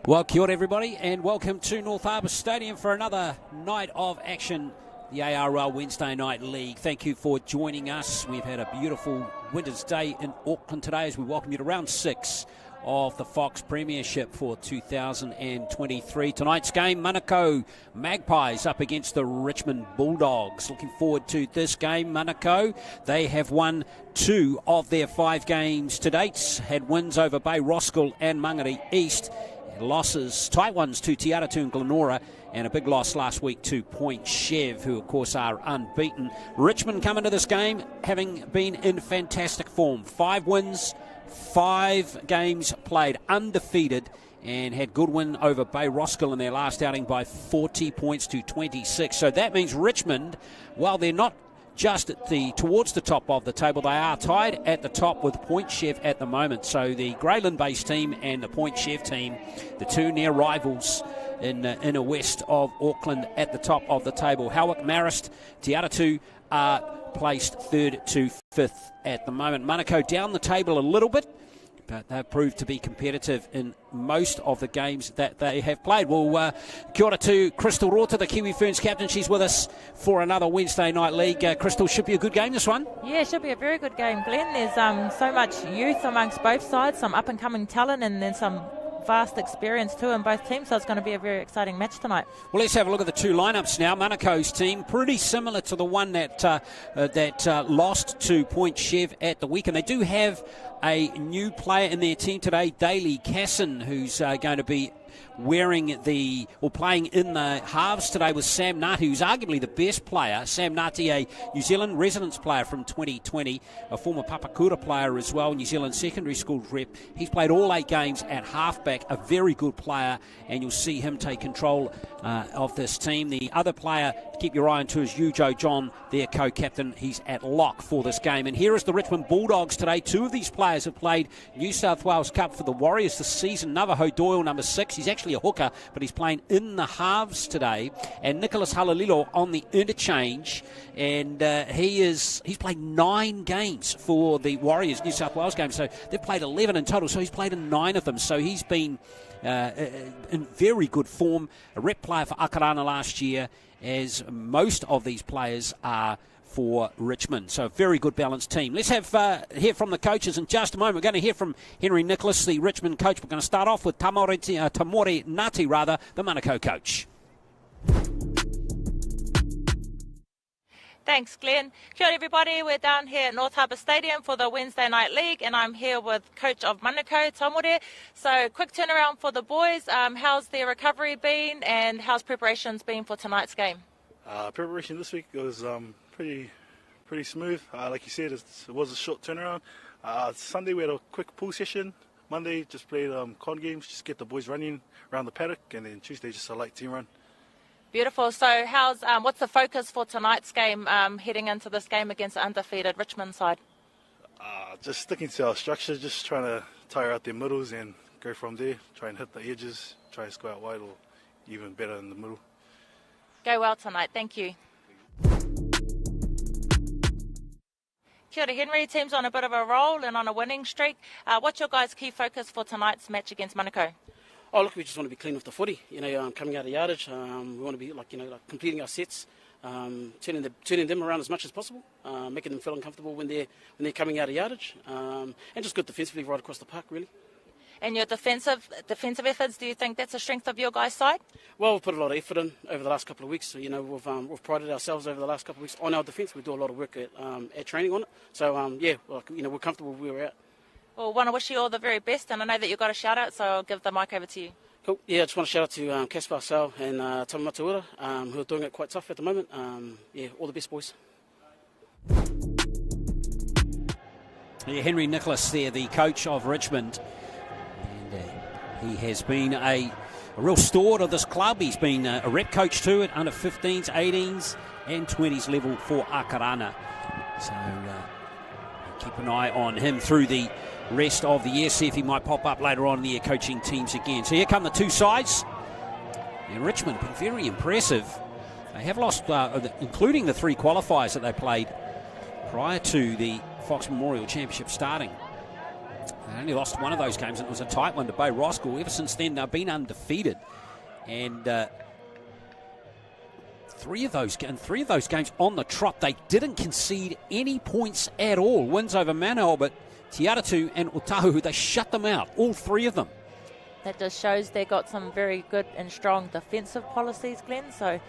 Well, kia ora everybody, and welcome to North Harbour Stadium for another night of action, the ARL Wednesday Night League. Thank you for joining us. We've had a beautiful winter's day in Auckland today as we welcome you to round 6 of the Fox Premiership for 2023. Tonight's game, Manukau Magpies up against the Richmond Bulldogs. Looking forward to this game. Manukau, they have won 2 of their 5 games to date, had wins over Bay Roskill and Mangere East. Losses, tight ones to Te Aratu and Glenora, and a big loss last week to Point Chev, who of course are unbeaten. Richmond come into this game having been in fantastic form. 5 wins, 5 games played, undefeated, and had good win over Bay Roskill in their last outing by 40 points to 26. So that means Richmond, while they're not just towards the top of the table, they are tied at the top with Point Chev at the moment. So the Greyland-based team and the Point Chev team, the 2 near rivals in inner west of Auckland, at the top of the table. Howick, Marist, Te Aratu are placed 3rd to 5th at the moment. Manukau down the table a little bit, but they've proved to be competitive in most of the games that they have played. Well, kia ora to Crystal Rota, the Kiwi Ferns captain. She's with us for another Wednesday Night League. Crystal, should be a good game, this one? Yeah, it should be a very good game, Glenn. There's so much youth amongst both sides, some up-and-coming talent, and then some vast experience too in both teams, so it's going to be a very exciting match tonight. Well, let's have a look at the 2 lineups now. Manukau's team, pretty similar to the one that lost to Point Chev at the weekend. They do have a new player in their team today, Daly Casson, who's going to be playing in the halves today with Sam Nati, who's arguably the best player. Sam Nati, a New Zealand residence player from 2020, a former Papakura player as well, New Zealand secondary school rep. He's played all 8 games at halfback, a very good player, and you'll see him take control of this team. The other player to keep your eye on too is Ujo John, their co-captain. He's at lock for this game. And here is the Richmond Bulldogs today. 2 of these players have played New South Wales Cup for the Warriors this season. Navajo Doyle, number 6, he's actually a hooker, but he's playing in the halves today, and Nicholas Halalilo on the interchange, and he's played 9 games for the Warriors New South Wales game, so they've played 11 in total, so he's played in 9 of them, so he's been in very good form, a rep player for Akarana last year, as most of these players are for Richmond. So a very good balanced team. Let's hear from the coaches in just a moment. We're going to hear from Henry Nicholas, the Richmond coach. We're going to start off with Tamore Nati, the Manukau coach. Thanks, Glenn. Kia ora everybody. We're down here at North Harbour Stadium for the Wednesday Night League, and I'm here with coach of Manukau, Tamore. So quick turnaround for the boys. How's their recovery been, and how's preparations been for tonight's game? Preparation this week was pretty smooth. Like you said, it was a short turnaround. Sunday we had a quick pool session. Monday just played con games, just get the boys running around the paddock, and then Tuesday just a light team run. Beautiful. So what's the focus for tonight's game, heading into this game against the undefeated Richmond side? Just sticking to our structure, just trying to tire out their middles and go from there, try and hit the edges, try and score out wide or even better in the middle. Go well tonight. Thank you. Kia ora, Henry. Team's on a bit of a roll and on a winning streak. What's your guys' key focus for tonight's match against Manukau? Oh, look, we just want to be clean off the footy. Coming out of yardage, we want to be completing our sets, turning them around as much as possible, making them feel uncomfortable when they're coming out of yardage, and just good defensively right across the park, really. And your defensive efforts, do you think that's a strength of your guys' side? Well, we've put a lot of effort in over the last couple of weeks. We've prided ourselves over the last couple of weeks on our defence. We do a lot of work at training on it. So, we're comfortable where we're at. Well, I want to wish you all the very best, and I know that you've got a shout-out, so I'll give the mic over to you. Cool. Yeah, I just want to shout out to Caspar Sal and Tama Mataura, who are doing it quite tough at the moment. All the best, boys. Yeah, Henry Nicholas there, the coach of Richmond. And he has been a real steward of this club. He's been a rep coach too at under 15s, 18s and 20s level for Akarana. So keep an eye on him through the rest of the year, see if he might pop up later on in the year coaching teams again. So here come the 2 sides. And Richmond have been very impressive. They have lost, including the 3 qualifiers that they played prior to the Fox Memorial Championship starting. They only lost one of those games, and it was a tight one to Bay Roskill. Ever since then, they've been undefeated. And three of those games on the trot, they didn't concede any points at all. Wins over Manukau, but Te Aratu and Otahu, they shut them out, all three of them. That just shows they've got some very good and strong defensive policies, Glenn. So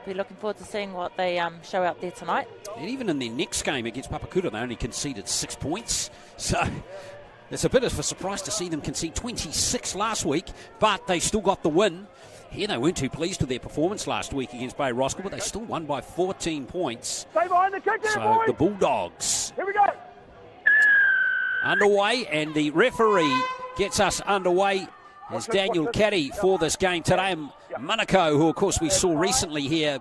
we're looking forward to seeing what they show out there tonight. And even in their next game against Papakura, they only conceded 6 points. So it's a bit of a surprise to see them concede 26 last week, but they still got the win. Here they weren't too pleased with their performance last week against Bay Roskill, but they still won by 14 points. Stay behind the kick there, So boys. the Bulldogs Here we go. underway, and the referee gets us underway as Daniel Caddy for this game today. Manukau, who of course we saw recently here,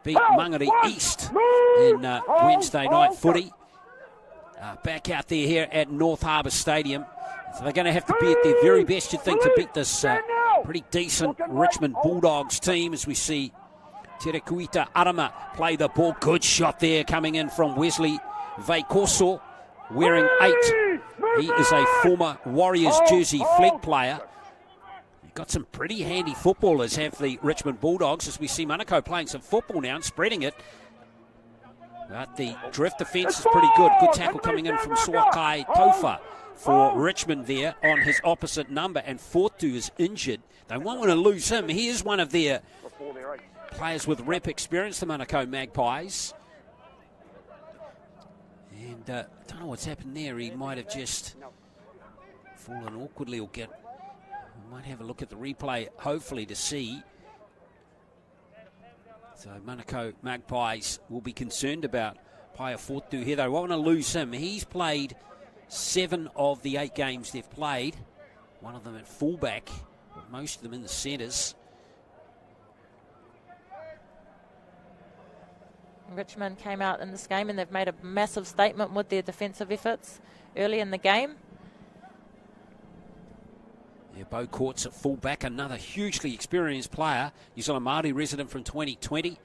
beat Mangere East in Wednesday night footy. Back out there here at North Harbour Stadium. So they're going to have to be at their very best, you'd think, to beat this pretty decent Richmond Bulldogs team, as we see Tere Kuita Arama play the ball. Good shot there coming in from Wesley Veikoso, wearing 8. He is a former Warriors jersey flag player. You've got some pretty handy footballers, have the Richmond Bulldogs, as we see Manukau playing some football now and spreading it. But the drift defence is pretty good. Good tackle coming in from Suakai Tofa for Richmond there on his opposite number, and Fortu is injured. They won't want to lose him. He is one of their players with rep experience, the Manukau Magpies. And I don't know what's happened there. He might have just fallen awkwardly, or we might have a look at the replay, hopefully, to see. So Manukau Magpies will be concerned about Paia Fortu here. They won't want to lose him. He's played 7 of the 8 games they've played. One of them at fullback, but most of them in the centres. Richmond came out in this game and they've made a massive statement with their defensive efforts early in the game. Yeah, Bo Courts at fullback, another hugely experienced player. New Zealand Māori resident from 2020.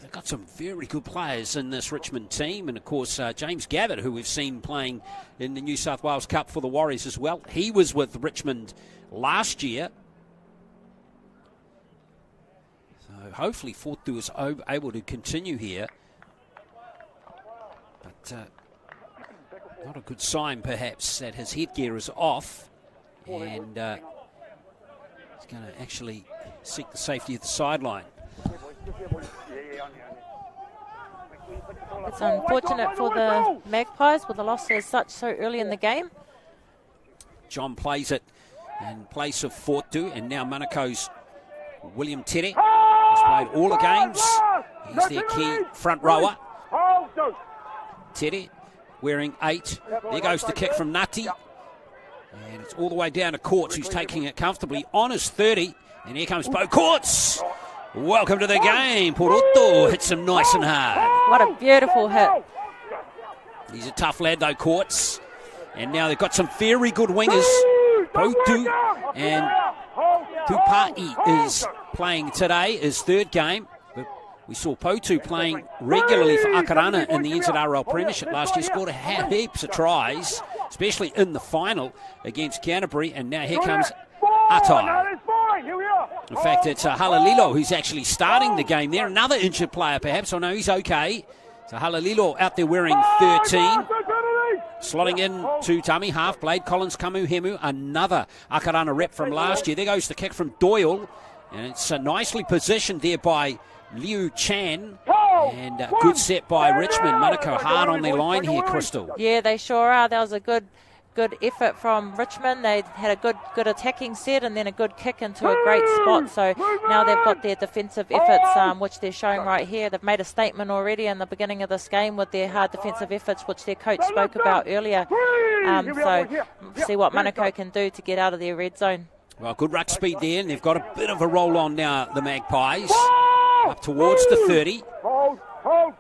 They've got some very good players in this Richmond team, and of course James Gavitt, who we've seen playing in the New South Wales Cup for the Warriors as well. He was with Richmond last year. So hopefully Fortu is able to continue here. But not a good sign, perhaps, that his headgear is off, and he's going to actually seek the safety of the sideline. It's unfortunate for the Magpies with the loss as such so early in the game. John plays it in place of Fortu, and now Manukau's William Tere has played all the games. He's their key front rower. Tere wearing 8. There goes the kick from Ngati. And it's all the way down to Courts, who's taking it comfortably on his 30. And here comes Bo Courts. Welcome to the game. Poroto hits him nice and hard. What a beautiful hit. He's a tough lad, though, Courts. And now they've got some very good wingers. Potu and Tupai is playing today, his 3rd game. But we saw Potu playing regularly for Akarana in the ARL Premiership last year. Scored heaps of tries, especially in the final against Canterbury. And now here comes Atai. In fact, it's Halalilo who's actually starting the game there. Another injured player, perhaps. Oh, no, he's okay. So Halalilo out there wearing 13. Slotting in to Tami, half-blade. Collins Kamuhemu, another Akarana rep from last year. There goes the kick from Doyle. And it's nicely positioned there by Liu Chan. And a good set by Richmond. Manukau hard on their line here, Crystal. Yeah, they sure are. That was a good effort from Richmond. They had a good attacking set and then a good kick into a great spot. So now they've got their defensive efforts, which they're showing right here. They've made a statement already in the beginning of this game with their hard defensive efforts, which their coach spoke about earlier. So see what Manukau can do to get out of their red zone. Well, good ruck speed there, and they've got a bit of a roll on now, the Magpies. Up towards the 30.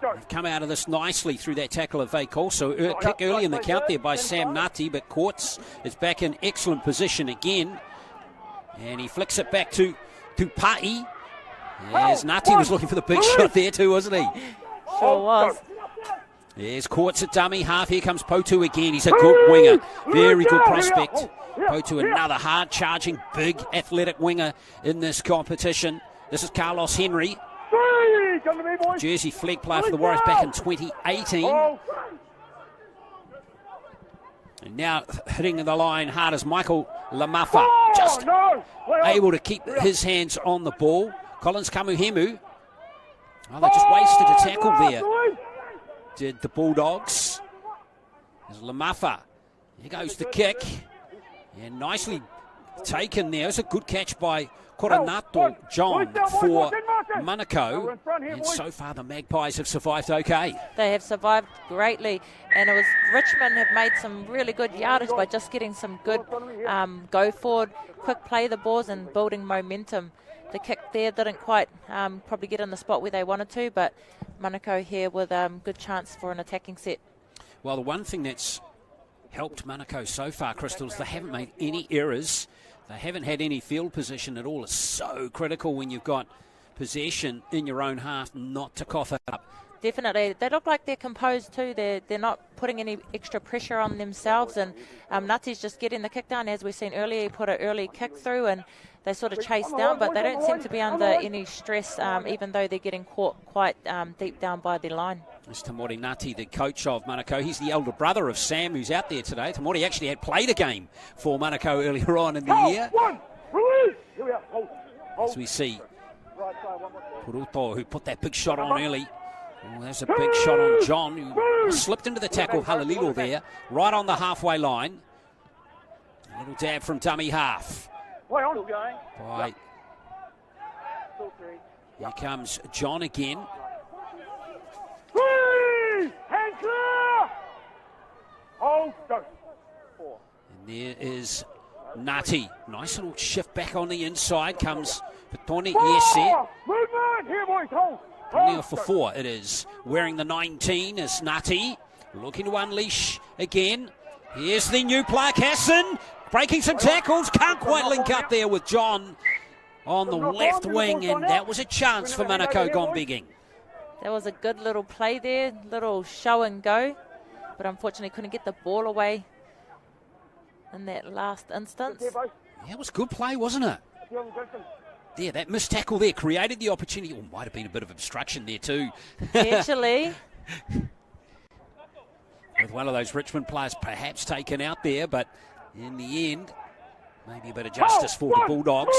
They've come out of this nicely through that tackle of Veikol. So kick early in the count there by Sam Ngati, but Courts is back in excellent position again. And he flicks it back to Tupai. As Ngati was looking for the big shot there too, wasn't he? Sure was. There's Courts at dummy half. Here comes Potu again. He's a good winger. Very good prospect. Potu, another hard-charging, big, athletic winger in this competition. This is Carlos Henry. Jersey flag player for the Warriors back in 2018. And now hitting the line hard is Michael Lamafa. Just able to keep his hands on the ball. Collins Kamuhemu. Oh, they just wasted a tackle there. Did the Bulldogs. There's Lamafa. Here goes the kick. And nicely taken there. It's a good catch by Coronato John for Manukau. And so far the Magpies have survived okay. They have survived greatly, and it was Richmond have made some really good yardage by just getting some good go forward, quick play the balls and building momentum. The kick there didn't quite probably get in the spot where they wanted to, but Manukau here with good chance for an attacking set. Well, the one thing that's helped Manukau so far, Crystal, is they haven't made any errors. They haven't had any field position at all. It's so critical when you've got possession in your own half not to cough it up. Definitely. They look like they're composed too. They're not putting any extra pressure on themselves, and Nati's just getting the kick down. As we've seen earlier, he put an early kick through and they sort of chase down, but they don't seem to be under any stress, even though they're getting caught quite deep down by the line. It's Tamori Ngati, the coach of Manukau. He's the elder brother of Sam, who's out there today. Tamori actually had played a game for Manukau earlier on in the year. As we see Puruto, who put that big shot on early. Oh, there's a big shot on John, who slipped into the tackle of Halalilo there, right on the halfway line. A little dab from dummy half. Right. Here comes John again. And there is Ngati. Nice little shift back on the inside. Comes Petoni. Yes, there. Only for 4 it is. Wearing the 19 is Ngati. Looking to unleash again. Here's the new player, Casson. Breaking some tackles. Can't quite link up there with John on the left wing. And that was a chance for Manukau gone bigging. That was a good little play there. Little show and go. But unfortunately couldn't get the ball away in that last instance. Yeah, it was good play, wasn't it? There, that missed tackle there created the opportunity. Or might have been a bit of obstruction there too. Potentially. With one of those Richmond players perhaps taken out there, but in the end, maybe a bit of justice for the Bulldogs.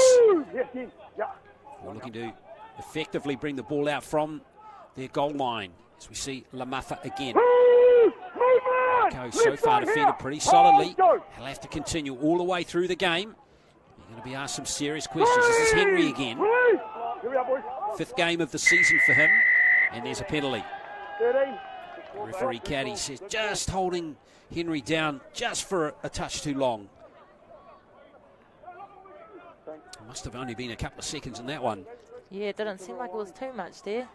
We're looking to effectively bring the ball out from their goal line. As we see Lamafa again. So far defended pretty solidly. He'll have to continue all the way through the game. You're going to be asked some serious questions. This is Henry again. 5th game of the season for him. And there's a penalty. Referee Caddy says just holding Henry down just for a touch too long. Must have only been a couple of seconds in that one. Yeah, it didn't seem like it was too much there.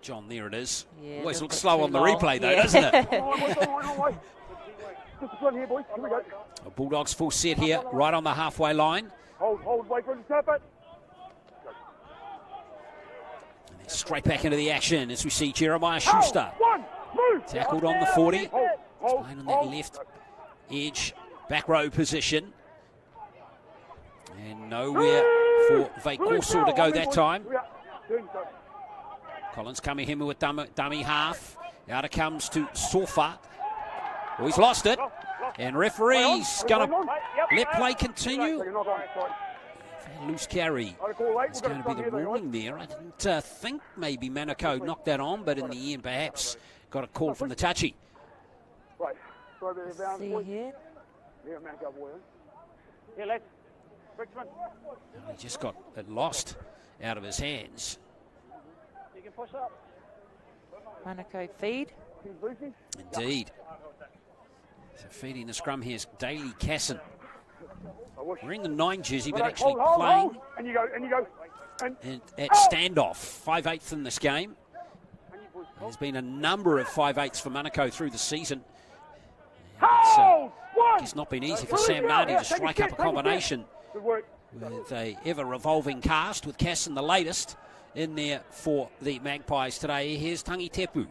John, there it is. Yeah, always looks slow on the replay, though, doesn't it? Bulldogs full set here, right on the halfway line. And straight back into the action as we see Jeremiah Schuster. Tackled on the 40. He's playing on that left edge, back row position. And nowhere for Veikoso to go that time. Collins coming in with dummy half. Out it comes to Sofa. Oh, he's lost it. And referee's going to let play continue. Loose carry. It's going to be the ruling there. I didn't think maybe Manukau knocked that on, but in the end perhaps got a call from the touchy. See here. He just got it lost out of his hands. Manukau feed. Indeed. So feeding the scrum here is Daly Casson. Wearing the 9 jersey, but actually playing at standoff. 5/8 in this game. There's been a number of 5/8s for Manukau through the season. It's not been easy for Sam Nardi to strike up a combination with a ever-revolving cast, with Casson the latest. in there for the Magpies today. Here's Tangi Tepu.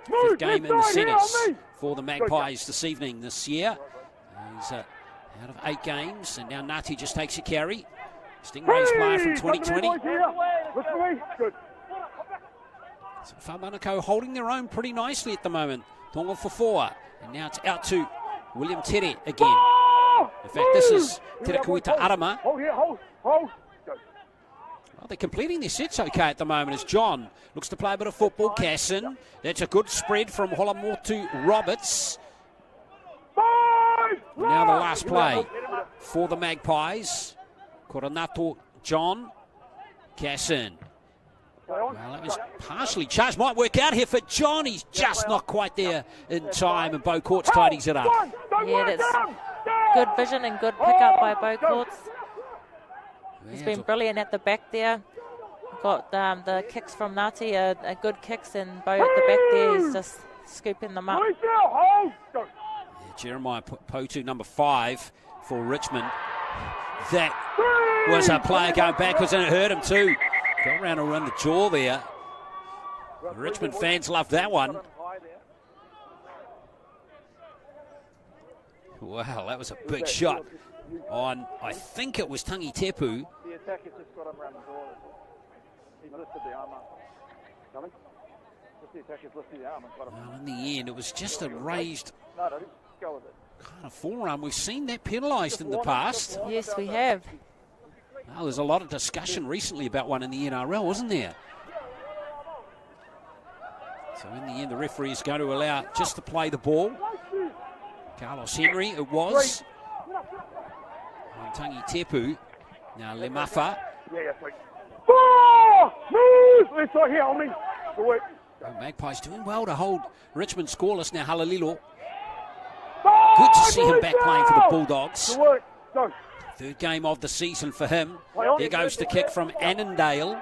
Fifth game in the centres for the Magpies this evening, this year. He's out of 8 games, and now Ngati just takes a carry. Stingrays player from 2020. So far, Manukau holding their own pretty nicely at the moment. Tonga for 4, and now it's out to William Tere again. In fact, this is Te Kuita Arama. Well, they're completing their sets okay at the moment as John looks to play a bit of football. Casson, that's a good spread from Holomotu Roberts. And now the last play for the Magpies. Koronato John. Casson. Well, that was partially charged. Might work out here for John. He's just not quite there in time, and Bo Courts tidies it up. Yeah, that's good vision and good pick-up by Bo Courts. He's been brilliant at the back there. Got the kicks from Ngati, a good kicks, and Bo at the back there, he's just scooping them up. Yeah, Jeremiah Potu, number 5 for Richmond. That was a player going backwards, and it hurt him too. Got around the jaw there. The Richmond fans loved that one. Wow, that was a big shot on, I think it was Tangi Tepu. The attacker's just got him around the door. He's lifted the arm up. Coming? Just the attacker's lifted the arm and got him. Well, in the end, it was just a raised No, just go with it. kind of forearm. We've seen that penalised in the past. Yes, we have. Well, there's a lot of discussion recently about one in the NRL, wasn't there? So in the end, the referee is going to allow just to play the ball. Carlos Henry, it was. On Tangi Tepu. Now Lemafa. Yeah, sweet. Oh! Move! Let's right here on me. Good work. Magpies doing well to hold Richmond scoreless. Now Halalilo. Good to see him back playing for the Bulldogs. Good work. Go. Third game of the season for him. There goes the kick from Annandale.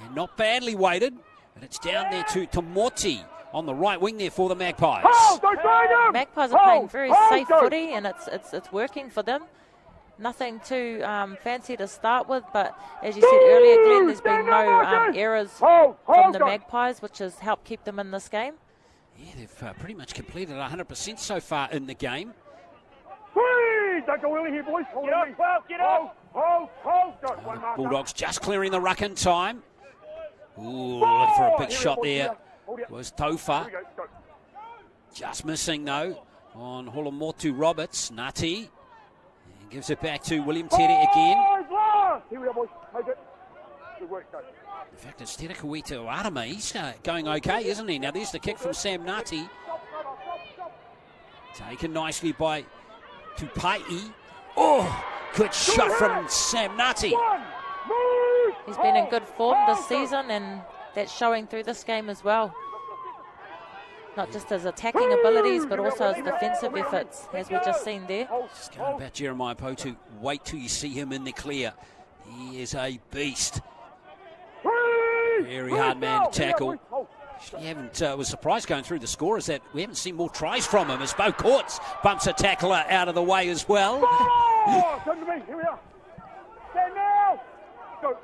And not badly weighted, but it's down there to Tomoti on the right wing there for the Magpies. Magpies are playing very safe footy, and it's working for them. Nothing too fancy to start with, but as you said earlier, Glenn, there's been no errors from the Magpies, which has helped keep them in this game. Yeah, they've pretty much completed 100% so far in the game. Don't go early here, boys. Get up, get up. Bulldogs just clearing the ruck in time. Ooh, looking for a big shot there. Was Tofa. Just missing, though, on Holomotu Roberts. Ngati. And gives it back to William Tere again. Here we are, boys. Take it. Good work, go. In fact, it's Te Kuita Arama. He's going okay, isn't he? Now, there's the kick from Sam Ngati. Taken nicely by Tupai. Oh, good shot from Sam Ngati. He's been in good form this season, and that's showing through this game as well. Not just his attacking abilities, but also his defensive efforts, as we've just seen there. Just going about Jeremiah Potu. Wait till you see him in the clear. He is a beast. Very hard man to tackle. Actually, was surprised going through the score is that we haven't seen more tries from him as Bo Courts bumps a tackler out of the way as well. Come to me. Here we are. Stand now. Go.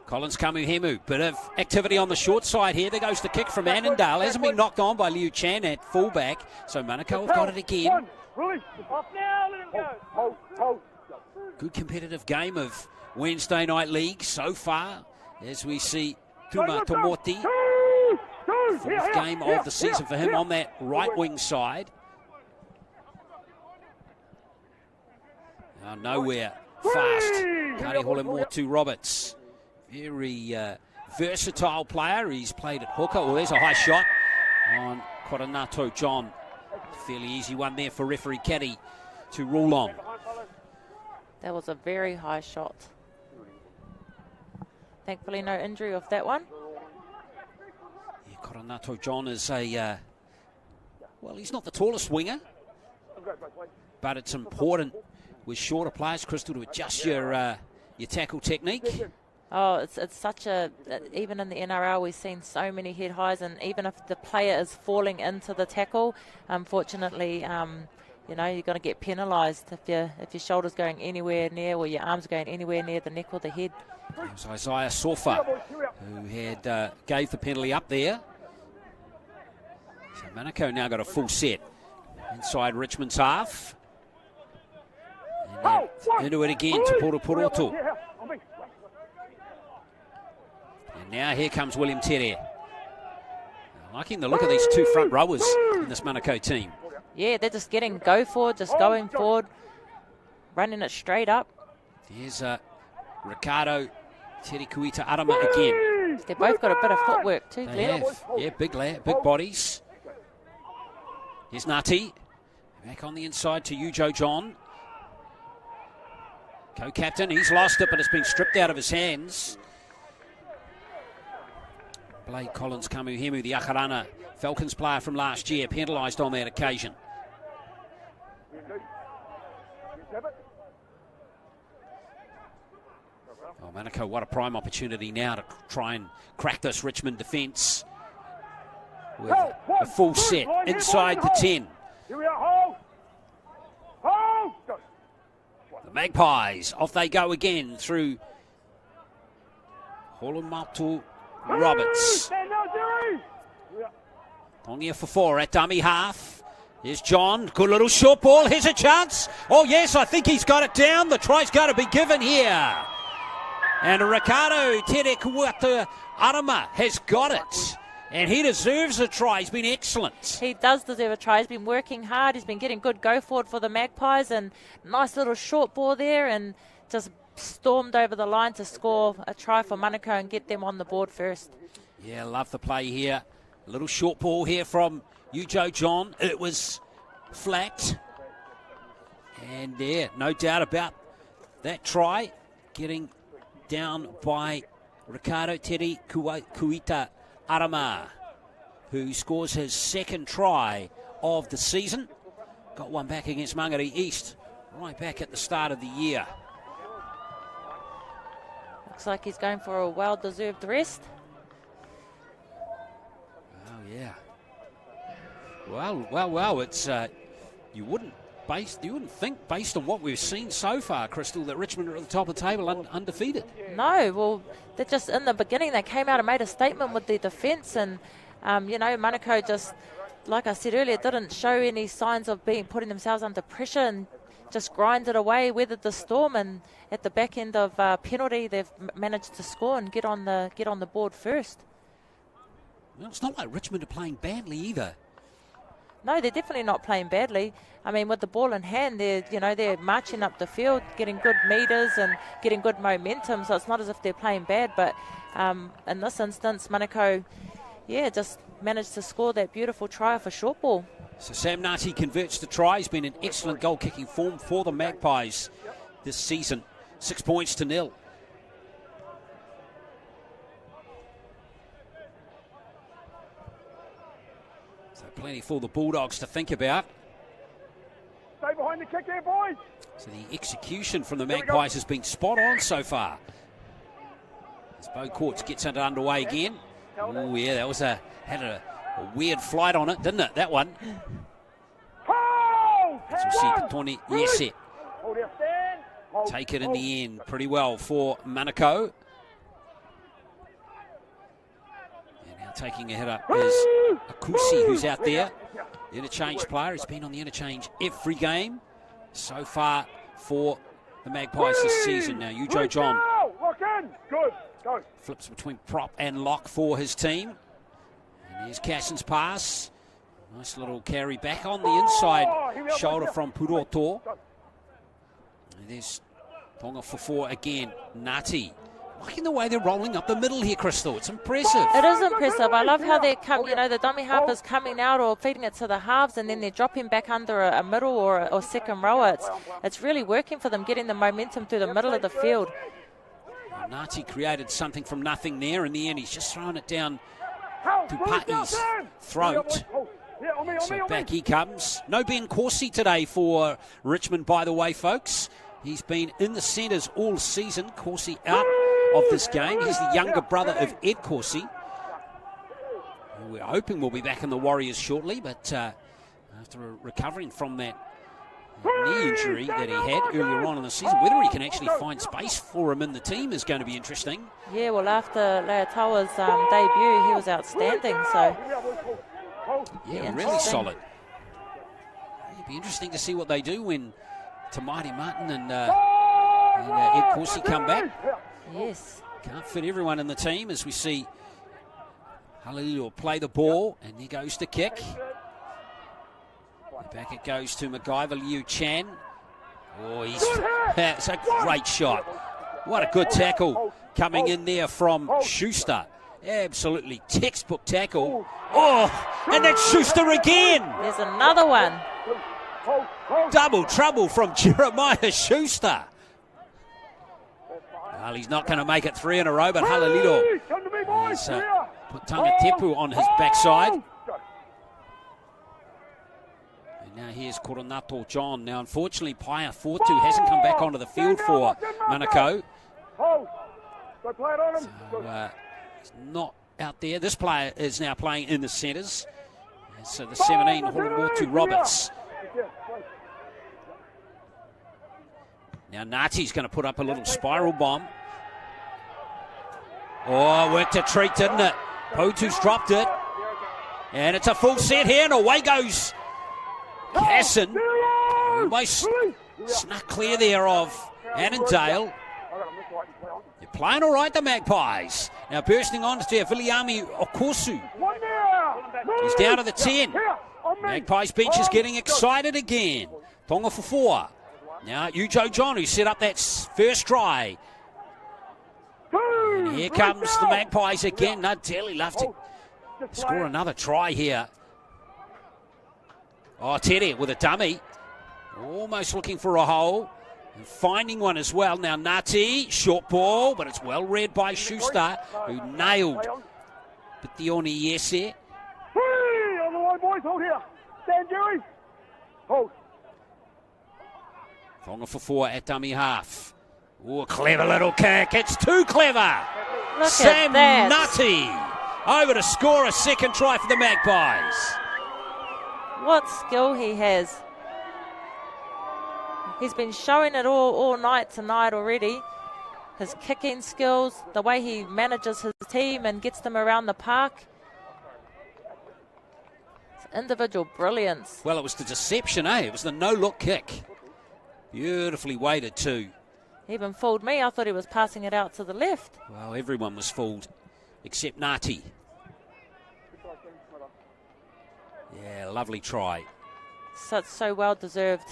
Collins Kamuhemu, bit of activity on the short side here. There goes the kick from Annandale. Hasn't been knocked on by Liu Chan at fullback. So Manukau have got it again. Off now, let him go. Hold. Good competitive game of Wednesday Night League so far as we see Tuma Tomoti. Fourth game of the season for him on that right wing side. Now nowhere fast. Kari Holomotu Roberts. Very versatile player. He's played at hooker. Well, there's a high shot on Koronato John. Fairly easy one there for referee Caddy to rule on. That was a very high shot. Thankfully, no injury off that one. Yeah, Koronato John is a, well, he's not the tallest winger, but it's important with shorter players, Crystal, to adjust your tackle technique. Oh, it's such a, even in the NRL, we've seen so many head highs, and even if the player is falling into the tackle, unfortunately, you're going to get penalised if your shoulder's going anywhere near or your arms going anywhere near the neck or the head. It was Isaiah Sofa who had gave the penalty up there. So Manukau now got a full set inside Richmond's half. And into it again to Puroto. And now here comes William Tere. I'm liking the look of these two front rowers in this Manukau team. Yeah, they're just getting go forward, just going forward, running it straight up. There's Ricardo Terikuita Arama again. They've both got a bit of footwork too, Glenn. Yeah, big bodies. Here's Ngati. Back on the inside to Ujo John. Co-captain, he's lost it, but it's been stripped out of his hands. Blake Collins Kamuhemu, the Akarana Falcons player from last year, penalised on that occasion. Oh, Manukau, what a prime opportunity now to try and crack this Richmond defence with a full set inside the 10. The Magpies, off they go again through Holomatu Roberts. Tongia for 4 at dummy half. Here's John, good little short ball, here's a chance. Oh yes, I think he's got it down. The try's got to be given here. And Ricardo Terekuata Arama has got it. And he deserves a try. He's been excellent. He does deserve a try. He's been working hard. He's been getting good go forward for the Magpies. And nice little short ball there. And just stormed over the line to score a try for Manukau and get them on the board first. Yeah, love the play here. A little short ball here from Ujo John. It was flat. And yeah, no doubt about that try. Getting down by Ricardo Terikuita Arama, who scores his second try of the season. Got one back against Mangere East right back at the start of the year. Looks like he's going for a well-deserved rest. Oh, yeah. Well, it's you wouldn't think, based on what we've seen so far, Crystal, that Richmond are at the top of the table undefeated. No, well, they're just in the beginning, they came out and made a statement with their defence, and, Manukau just, like I said earlier, didn't show any signs of putting themselves under pressure and just grinded away, weathered the storm, and at the back end of penalty, they've managed to score and get on the board first. Well, it's not like Richmond are playing badly either. No, they're definitely not playing badly. I mean, with the ball in hand, they're marching up the field, getting good meters and getting good momentum. So it's not as if they're playing bad. But in this instance, Manukau, just managed to score that beautiful try for short ball. So Sam Ngati converts the try. He's been in excellent goal-kicking form for the Magpies this season. 6 points to 0. Plenty for the Bulldogs to think about. Stay behind the kick there, boys. So the execution from the Magpies has been spot on so far. As Beau Courts gets it underway again. Oh yeah, that was had a weird flight on it, didn't it? That one. As we see Tony Yese take it in the end pretty well for Manukau. Taking a header is Akusi, who's out there. The interchange player. He's been on the interchange every game so far for the Magpies this season. Now, Ujo John flips between prop and lock for his team. And here's Cassin's pass. Nice little carry back on the inside shoulder from Puroto. And there's Tonga for 4 again. Ngati. Liking the way they're rolling up the middle here, Crystal. It's impressive. It is impressive. I love how they're the dummy half is coming out or feeding it to the halves, and then they're dropping back under a middle or second rower. It's really working for them, getting the momentum through the middle of the field. Ngati created something from nothing there. In the end, he's just throwing it down to Pa'i's throat. So back he comes. No Ben Corsi today for Richmond, by the way, folks. He's been in the centres all season. Corsi out of this game. He's the younger brother of Ed Corsi. We're hoping we'll be back in the Warriors shortly, but after recovering from that knee injury that he had earlier on in the season. Whether he can actually find space for him in the team is going to be interesting. Yeah, well, after Leotawa's debut, he was outstanding. So, yeah, really solid. It'd be interesting to see what they do when Tamati Martin and Ed Corsi come back. Yes. Can't fit everyone in the team as we see Halili will play the ball, and he goes to kick. Back it goes to MacGyver Liu Chan. Oh, that's a great shot. What a good tackle coming in there from Schuster. Absolutely textbook tackle. Oh, and that's Schuster again. There's another one. Double trouble from Jeremiah Schuster. Well, he's not going to make it 3 in a row, but Halililo has put Tanga Tepu on his backside. And now here's Koronato John. Now, unfortunately, Paia Fortu hasn't come back onto the field for Manukau. So, he's not out there. This player is now playing in the centres. And so the 17, Holomotu Roberts. Now Nati's going to put up a little spiral bomb. Oh, worked a treat, didn't it? Potu's dropped it. And it's a full set here, and away goes Casson. Almost snuck clear there of Annandale. They're playing all right, the Magpies. Now bursting on to Viliami Okosu. He's down to the 10. Magpies bench is getting excited again. Tonga for 4. Now Ujo John, who set up that first try. And here comes the Magpies again. Nuddelli love to score another try here. Oh, Tere with a dummy. Almost looking for a hole. And finding one as well. Now Nati, short ball, but it's well read by Schuster, who nailed Bitioni Yese. On the line, boys, hold here. Stand, Jerry. Hold. Tonga for 4 at dummy half. Oh, clever little kick. It's too clever. Look Sam at that. Nutty over to score a second try for the Magpies. What skill he has. He's been showing it all night tonight already. His kicking skills, the way he manages his team and gets them around the park. It's individual brilliance. Well, it was the deception, eh? It was the no-look kick. Beautifully weighted too. He even fooled me. I thought he was passing it out to the left. Well, everyone was fooled except Nati. Yeah, lovely try. So well deserved.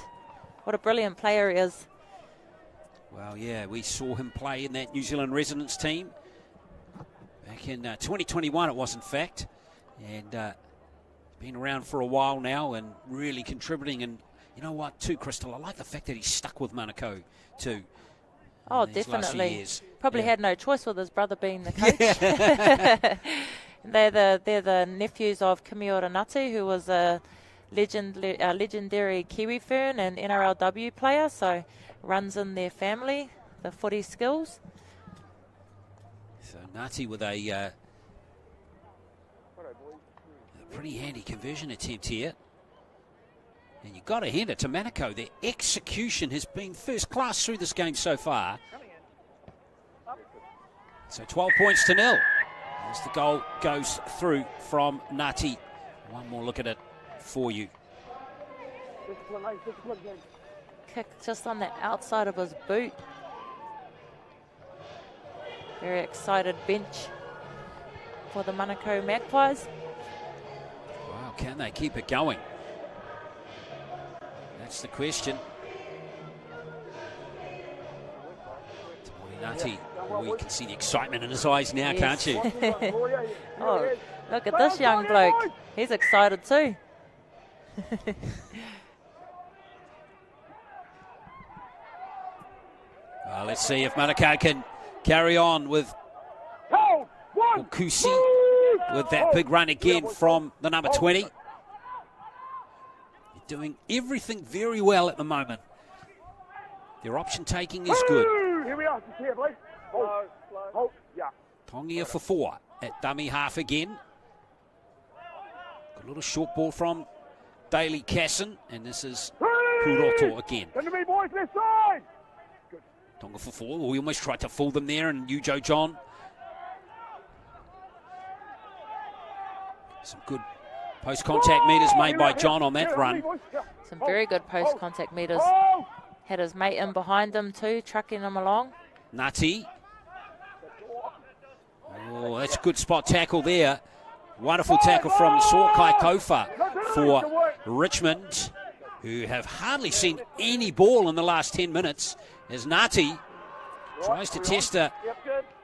What a brilliant player he is. Well, yeah, we saw him play in that New Zealand residence team back in 2021, it was in fact. And been around for a while now and really contributing. And you know what, too, Crystal? I like the fact that he's stuck with Manukau, too. Oh, definitely. Probably had no choice with his brother being the coach. They're the nephews of Kimiora Natu, who was a legendary Kiwi Fern and NRLW player, so runs in their family, the footy skills. So Nati with a pretty handy conversion attempt here. And you've got to hand it to Manukau. Their execution has been first class through this game so far. So 12 points to 0. As the goal goes through from Nati. One more look at it for you. Kick just on the outside of his boot. Very excited bench for the Manukau Magpies. Wow, can they keep it going? That's the question. Nati, oh, you can see the excitement in his eyes now, can't you? Oh, look at this young bloke. He's excited too. Well, let's see if Manukau can carry on with Okusi with that big run again from the number 20. Doing everything very well at the moment. Their option taking is good. Here we are. Just here, please. Hold. Yeah. Tongia for 4 at dummy half again. Got a little short ball from Daly Casson, and this is Kuroto again. Come to me, boys, left side. Tonga for 4. We almost tried to fool them there, and Ujo John. Some good post-contact meters made by John on that run. Some very good post-contact meters. Had his mate in behind him too, trucking him along. Ngati. Oh, that's a good spot tackle there. Wonderful tackle from Sorkai Kofa for Richmond, who have hardly seen any ball in the last 10 minutes. As Ngati tries to test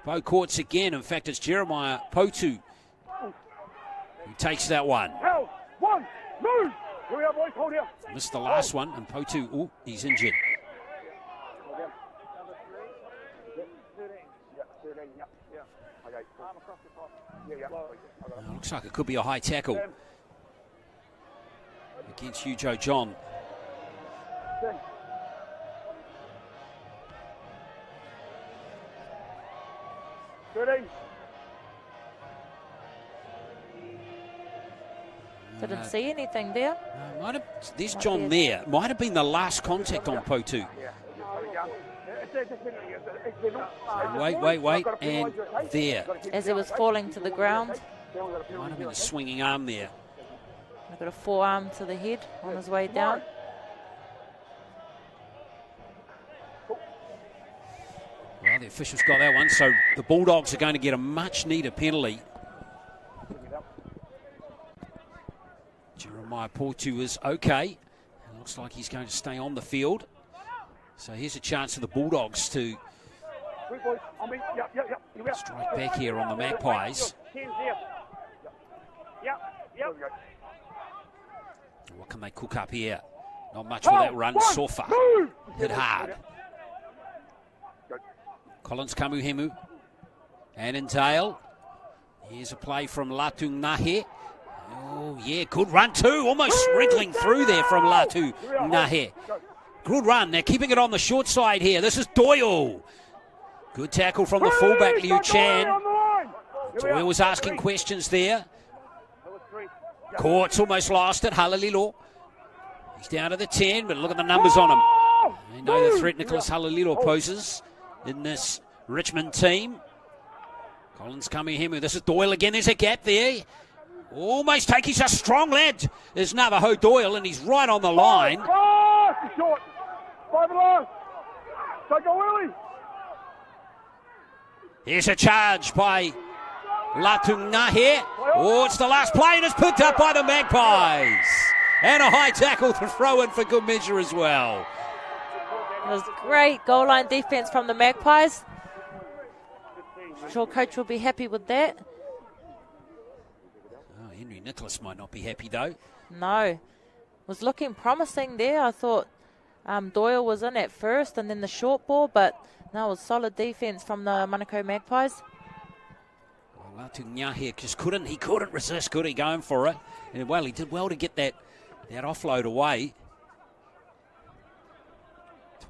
Bo Courts again. In fact, it's Jeremiah Potu who takes that one. Missed the last one, and Potu, he's injured. Looks like it could be a high tackle against Ujo John. Didn't see anything there. There's John there. Might have been the last contact on Potu. Wait, and there. As he was falling to the ground. Might have been a swinging arm there. I've got a forearm to the head on his way down. Well, the officials got that one, so the Bulldogs are going to get a much-needed penalty. Jeremiah Portu is okay. It looks like he's going to stay on the field. So here's a chance for the Bulldogs to strike back here on the Magpies. What can they cook up here? Not much with that run. Sofa hit hard. Collins Kamuhemu. Annandale. Here's a play from Latung Nahe. Oh, yeah, good run too. Almost wriggling through there from Latu Nahe. Good run. They're keeping it on the short side here. This is Doyle. Good tackle from the fullback, Liu Chan. Doyle was asking questions there. Courts almost lost it. Halalilo. He's down to the 10, but look at the numbers on him. They know the threat Nicholas Halalilo poses in this Richmond team. Collins Kamuhemu. This is Doyle again. There's a gap there. Almost take. He's a strong lad. There's Navajo Doyle, and he's right on the line. Short. 5 last. Take a wheelie. Here's a charge by Latung Nahe. Oh, it's the last play, and it's picked up by the Magpies. And a high tackle to throw in for good measure as well. It was great goal line defense from the Magpies. I'm sure coach will be happy with that. Oh, Henry Nicholas might not be happy though. No. Was looking promising there. I thought Doyle was in at first and then the short ball, but no, it was solid defense from the Manukau Magpies. Well, Latung just couldn't resist, could he, going for it? And well, he did well to get that offload away.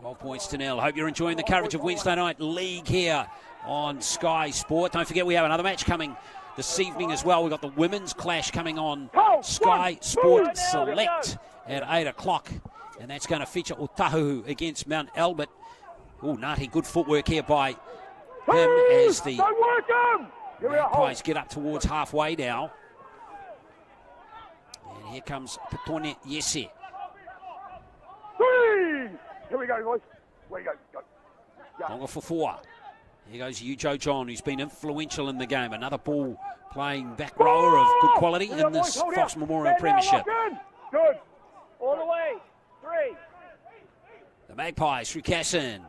12 points to nil. Hope you're enjoying the coverage of Wednesday Night League here on Sky Sport. Don't forget we have another match coming this evening as well. We've got the women's clash coming on Sky Sport Select at 8 o'clock. And that's going to feature Otahu against Mount Albert. Oh, Ngati, good footwork here by him as the Magpies get up towards halfway now. And here comes Petone Yese. Here we go, boys. Where you go? Longer for 4. Here goes Ujo John, who's been influential in the game. Another ball playing back rower of good quality in this Fox Memorial Premiership. Good. All the way. 3. The Magpies through Casson.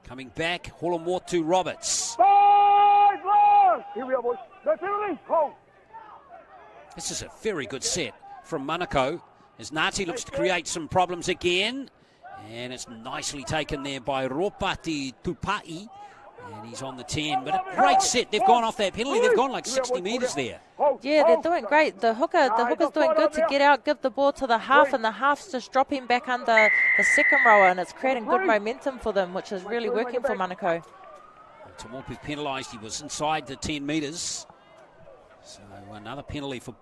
Coming back, Holomotu Roberts. 5 last. Here we are, boys. No penalty. Hold. This is a very good set from Manukau as Ngati looks to create some problems again. And it's nicely taken there by Ropati Tupai. And he's on the 10. But a great set. They've gone off that penalty. They've gone like 60 metres there. Yeah, they're doing great. The hooker's doing good to get out, give the ball to the half, and the half's just dropping back under the second rower, and it's creating good momentum for them, which is really working for Manukau. Tamopu's penalised. He was inside the 10 metres. So another penalty for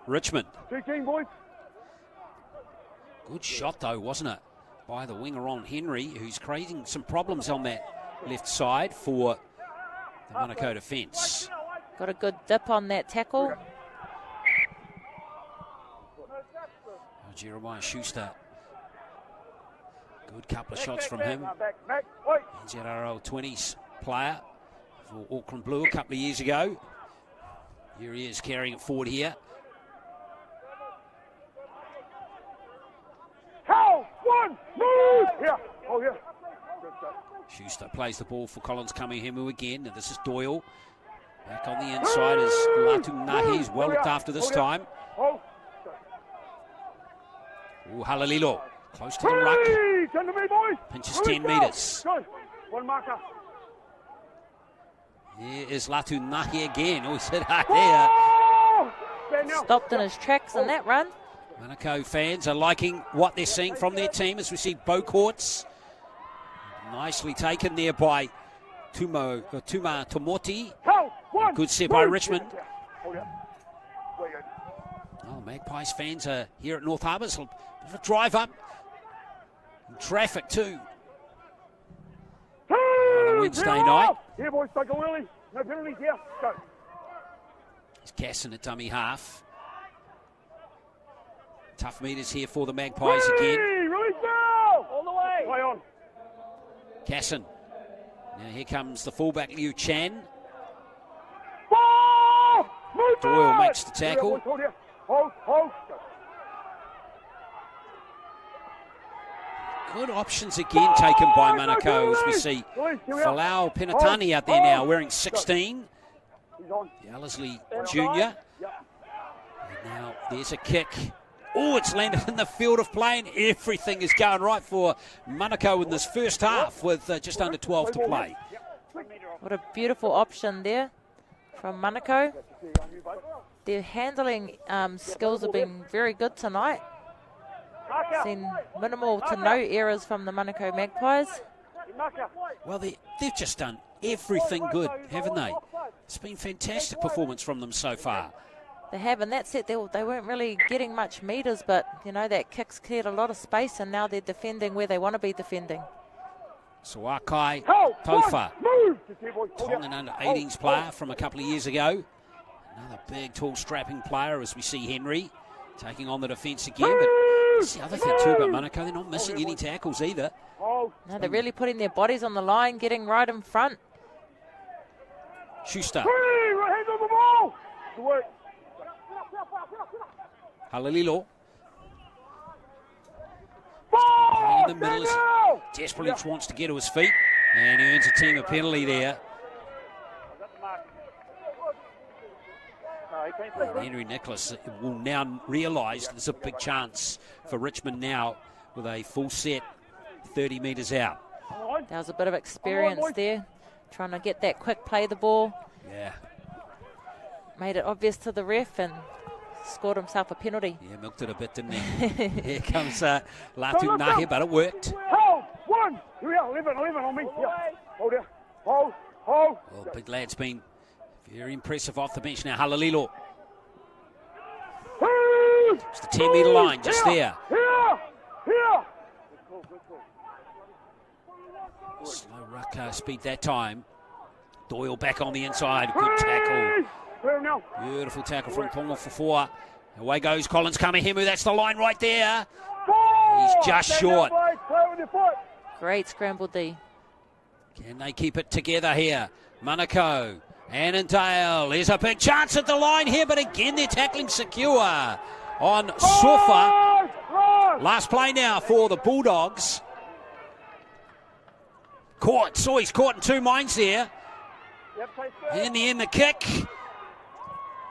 Richmond. 13, boys. Good shot, though, wasn't it? by the winger on Henry, who's creating some problems on that left side for the Manukau defence. Got a good dip on that tackle. Jeremiah Schuster. Good couple of shots from him. He's an ARL 20s player for Auckland Blue a couple of years ago. Here he is carrying it forward here. Schuster plays the ball for Collins Kamihemu again. Now this is Doyle. Back on the inside is Latu He's well looked after this time. Ooh, Halalilo. Close to the ruck. Pinches 10 metres. Here is Latu Nahi again. Oh, he's hit hard there. Stopped in his tracks in that run. Manukau fans are liking what they're seeing from their team as we see Beaucourts. Nicely taken there by Tuma Tomoti. Good set by Richmond. Oh, Magpies fans are here at North Harbour. So a bit of a drive up. And traffic too. On a Wednesday night. Here, boys, take a wheelie. No penalties here. Go. It's Casson at dummy half. Tough meters here for the Magpies again. Release now! All the way. Play on. Casson. Now here comes the fullback Liu Chan. Doyle makes the tackle. Good options again taken by Manukau as we see Falau Penatani out there now wearing 16. The Ellerslie Junior. And now there's a kick. Oh, it's landed in the field of play and everything is going right for Manukau in this first half with just under 12 to play. What a beautiful option there from Manukau. Their handling skills have been very good tonight. Seen minimal to no errors from the Manukau Magpies. Well, they've just done everything good, haven't they? It's been fantastic performance from them so far. They have, and that's it. They weren't really getting much metres, but, you know, that kick's cleared a lot of space, and now they're defending where they want to be defending. Suakai Tofa, Tongan under-18s player from a couple of years ago. Another big, tall, strapping player as we see Henry taking on the defence again. But that's the other thing too about Manukau, they're not missing any tackles either. No, they're really putting their bodies on the line, getting right in front. Schuster. Right hand on the ball. Good work. Halalilo. In the middle, desperately wants to get to his feet, and he earns a team a penalty there. Henry Nicholas will now realise there's a big chance for Richmond now with a full set 30 metres out. That was a bit of experience there, trying to get that quick play the ball. Yeah. Made it obvious to the ref and scored himself a penalty. Yeah, milked it a bit, didn't he? Here comes Latu Nahi, but it worked. Hold, 1. Here we are, 11 on me. Yeah. Hold there. Hold. Well, big lad's been very impressive off the bench now. Halalilo. It's the 10-metre line, just there. Here. Slow ruck speed that time. Doyle back on the inside. Good tackle. Beautiful tackle from Tonga Fafua. Away goes Collins Kamihemu. That's the line right there. He's just short. Great scramble D. Can they keep it together here? Manukau, Annandale. There's a big chance at the line here, but again they're tackling secure on Sofa. Last play now for the Bulldogs. He's caught in two minds there. In the end, the kick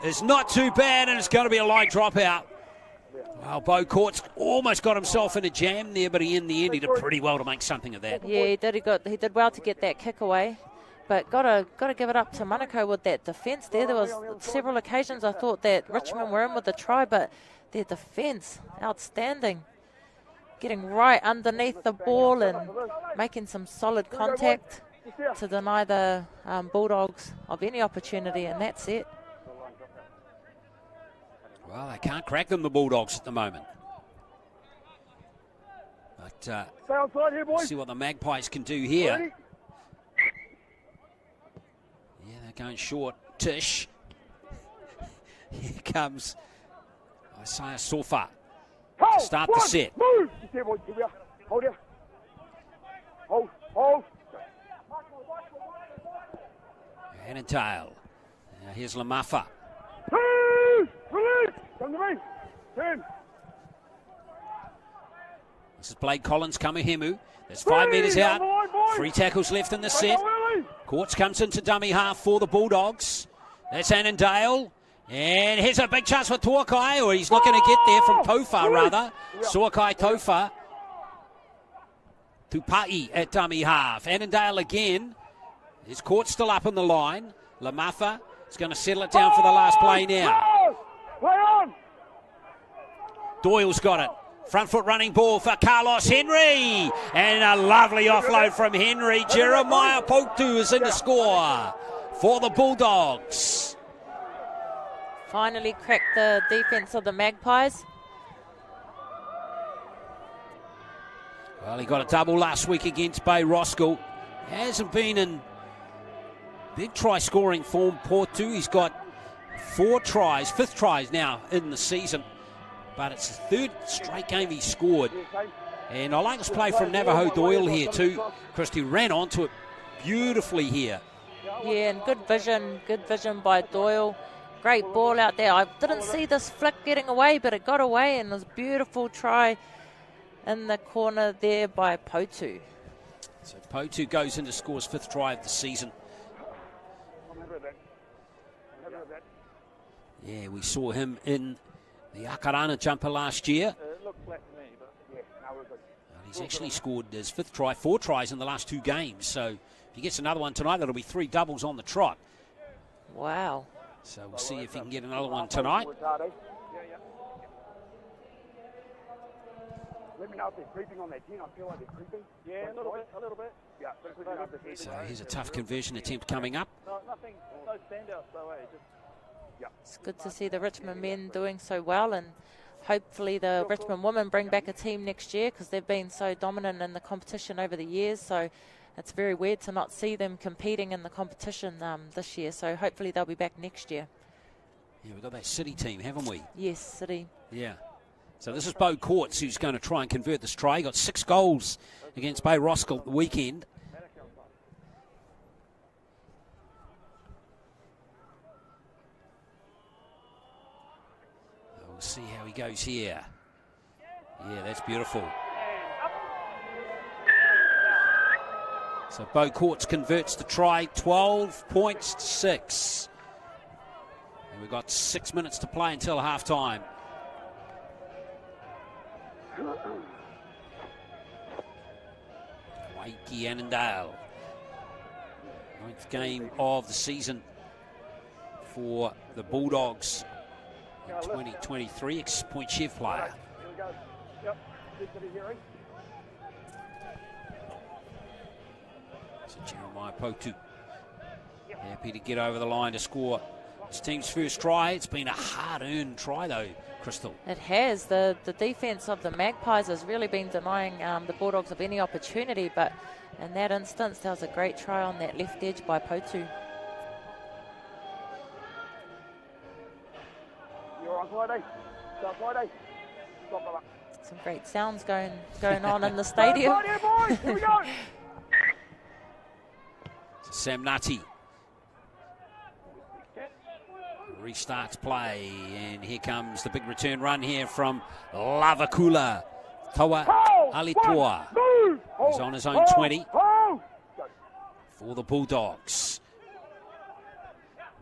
is not too bad, and it's going to be a light dropout. Well, Beau Court's almost got himself in a jam there, but in the end, he did pretty well to make something of that. Yeah, he did well to get that kick away. But got to give it up to Manukau with that defence there. There was several occasions I thought that Richmond were in with the try, but their defence, outstanding. Getting right underneath the ball and making some solid contact to deny the Bulldogs of any opportunity, and that's it. Well, they can't crack them, the Bulldogs, at the moment. But Stay outside here, boys. See what the Magpies can do here. Ready? Yeah, they're going short. Tish. Here comes Isaiah Sofa to start the set. Move! Here, boys. Here we are. Hold here. Hold. Annandale. Now here's Lamafa. Release! Come to me. 10. This is Blake Collins, Kamahemu. There's 5 metres out. 3 tackles left in the set. Courts comes into dummy half for the Bulldogs. That's Annandale. And here's a big chance for Tuakai, or he's not going to get there from Tofa, rather. Suakai Tofa. Tupai at dummy half. Annandale again. His court still up on the line. Lamafa is going to settle it down for the last play now. Play on! Doyle's got it. Front foot running ball for Carlos Henry. And a lovely offload from Henry. Jeremiah Potu is in the score for the Bulldogs. Finally cracked the defence of the Magpies. Well, he got a double last week against Bay Roskill. Hasn't been in big try-scoring form, Portu. He's got 4 tries, 5th tries now in the season. But it's the 3rd straight game he scored. And I like this play from Navajo Doyle here too. Christy ran onto it beautifully here. Yeah, and good vision by Doyle. Great ball out there. I didn't see this flick getting away, but it got away, and it was a beautiful try in the corner there by Potu. So Potu goes into scores 5th try of the season. Yeah, we saw him in the Akarana jumper last year. It looked flat to me, but yeah, now we're good. He's actually scored his 5th try, 4 tries in the last 2 games. So if he gets another one tonight, that'll be 3 doubles on the trot. Wow. So we'll see if he can get another one tonight. Yeah. Let me know if they're creeping on that 10. I feel like they're creeping. Yeah, a little bit. Yeah. So here's a tough conversion attempt coming up. No standouts though, It's good to see the Richmond men doing so well, and hopefully the Richmond women bring back a team next year, because they've been so dominant in the competition over the years. So it's very weird to not see them competing in the competition this year. So hopefully they'll be back next year. Yeah, we've got that City team, haven't we? Yes, City. Yeah. So this is Beau Courts, who's going to try and convert this try. He got 6 goals against Bay Roskill the weekend. We'll see how he goes here. Yeah, that's beautiful. So Beau Courts converts the try, 12 points to 6. And we've got 6 minutes to play until half-time. Waiki Annandale. 9th game of the season for the Bulldogs in 2023. Ex-point shift player. Here we go. Yep. So Jeremiah Potu happy to get over the line to score his team's first try. It's been a hard-earned try though, Crystal. It has. The defence of the Magpies has really been denying the Bulldogs of any opportunity, but in that instance there was a great try on that left edge by Potu. You're on Friday. Start Friday. Stop, brother. Some great sounds going on in the stadium. Start Friday, boys. Here we go. Sam Nutty restarts play, and here comes the big return run here from Lavakula. Toa Alitua. He's on his own 20 for the Bulldogs.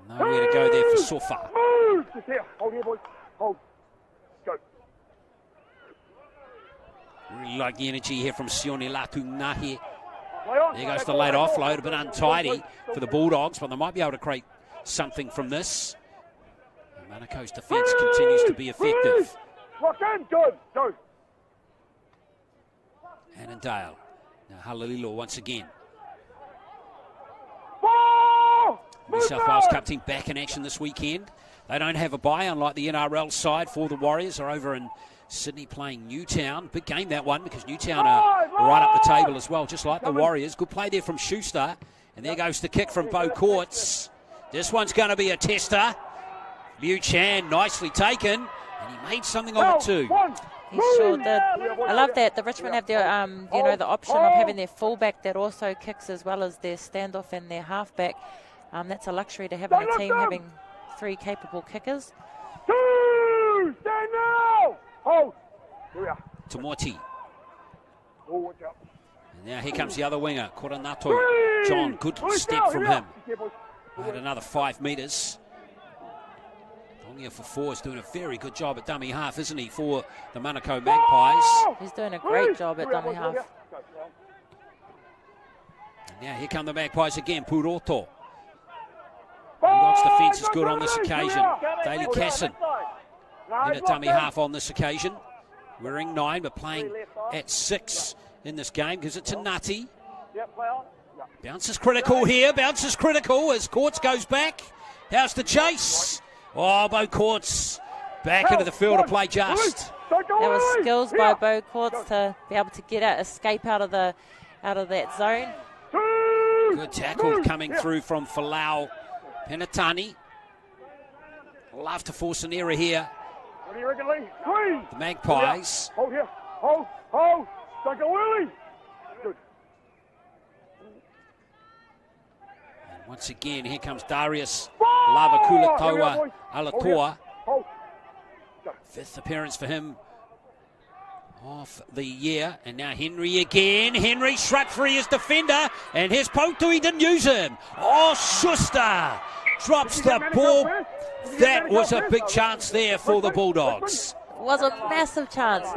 Nowhere to go there for Sofa. Just here. Hold here, boys. Hold. Go. Really like the energy here from Sione Latu Nahi. Play on. There goes the late offload, a bit untidy for the Bulldogs, but they might be able to create something from this. Manukau's defence continues to be effective. Lock in. Good. Go. Annandale. Now Halalilo once again. Ball! New South Wales Cup team back in action this weekend. They don't have a bye, unlike the NRL side for the Warriors. They're over in Sydney playing Newtown. Big game, that one, because Newtown are right up the table as well, just like the Warriors. Good play there from Schuster. And there goes the kick from Beau Courts. This one's going to be a tester. Liu Chan, nicely taken. And he made something of it too. He sure did. I love that the Richmond have their, the option of having their fullback that also kicks as well as their standoff and their halfback. That's a luxury to having a team having 3 capable kickers. Stand now! Hold! Here we are. Tamoti. Oh, watch out. And now here comes the other winger, Koronato. John, good step from him. Had another 5 metres. Tongia for 4 is doing a very good job at dummy half, isn't he, for the Manukau Magpies? He's doing a great job at dummy half. And now here come the Magpies again, Puroto. Bulldogs defence is good on this occasion. Daly Casson in at dummy half on this occasion. Wearing 9, but playing at 6 in this game because it's a nutty. Bounce is critical here. Bounce is critical as Courts goes back. How's the chase? Oh, Beau Courts back into the field to play just. That was skills by Beau Courts to be able to get out, escape out of that zone. Good tackle coming through from Falau Penatani. Love to force an error here. What do you reckon, Lee? The Magpies. Hold here. Hold. Don't go early. Good. And once again, here comes Darius Lavakulatoa Alatoa. Hold. 5th appearance for him of the year. And now Henry again. Henry shrugged free his defender. And here's Potu, he didn't use him. Oh, Schuster drops the ball. That was a big chance there for the Bulldogs. It was a massive chance.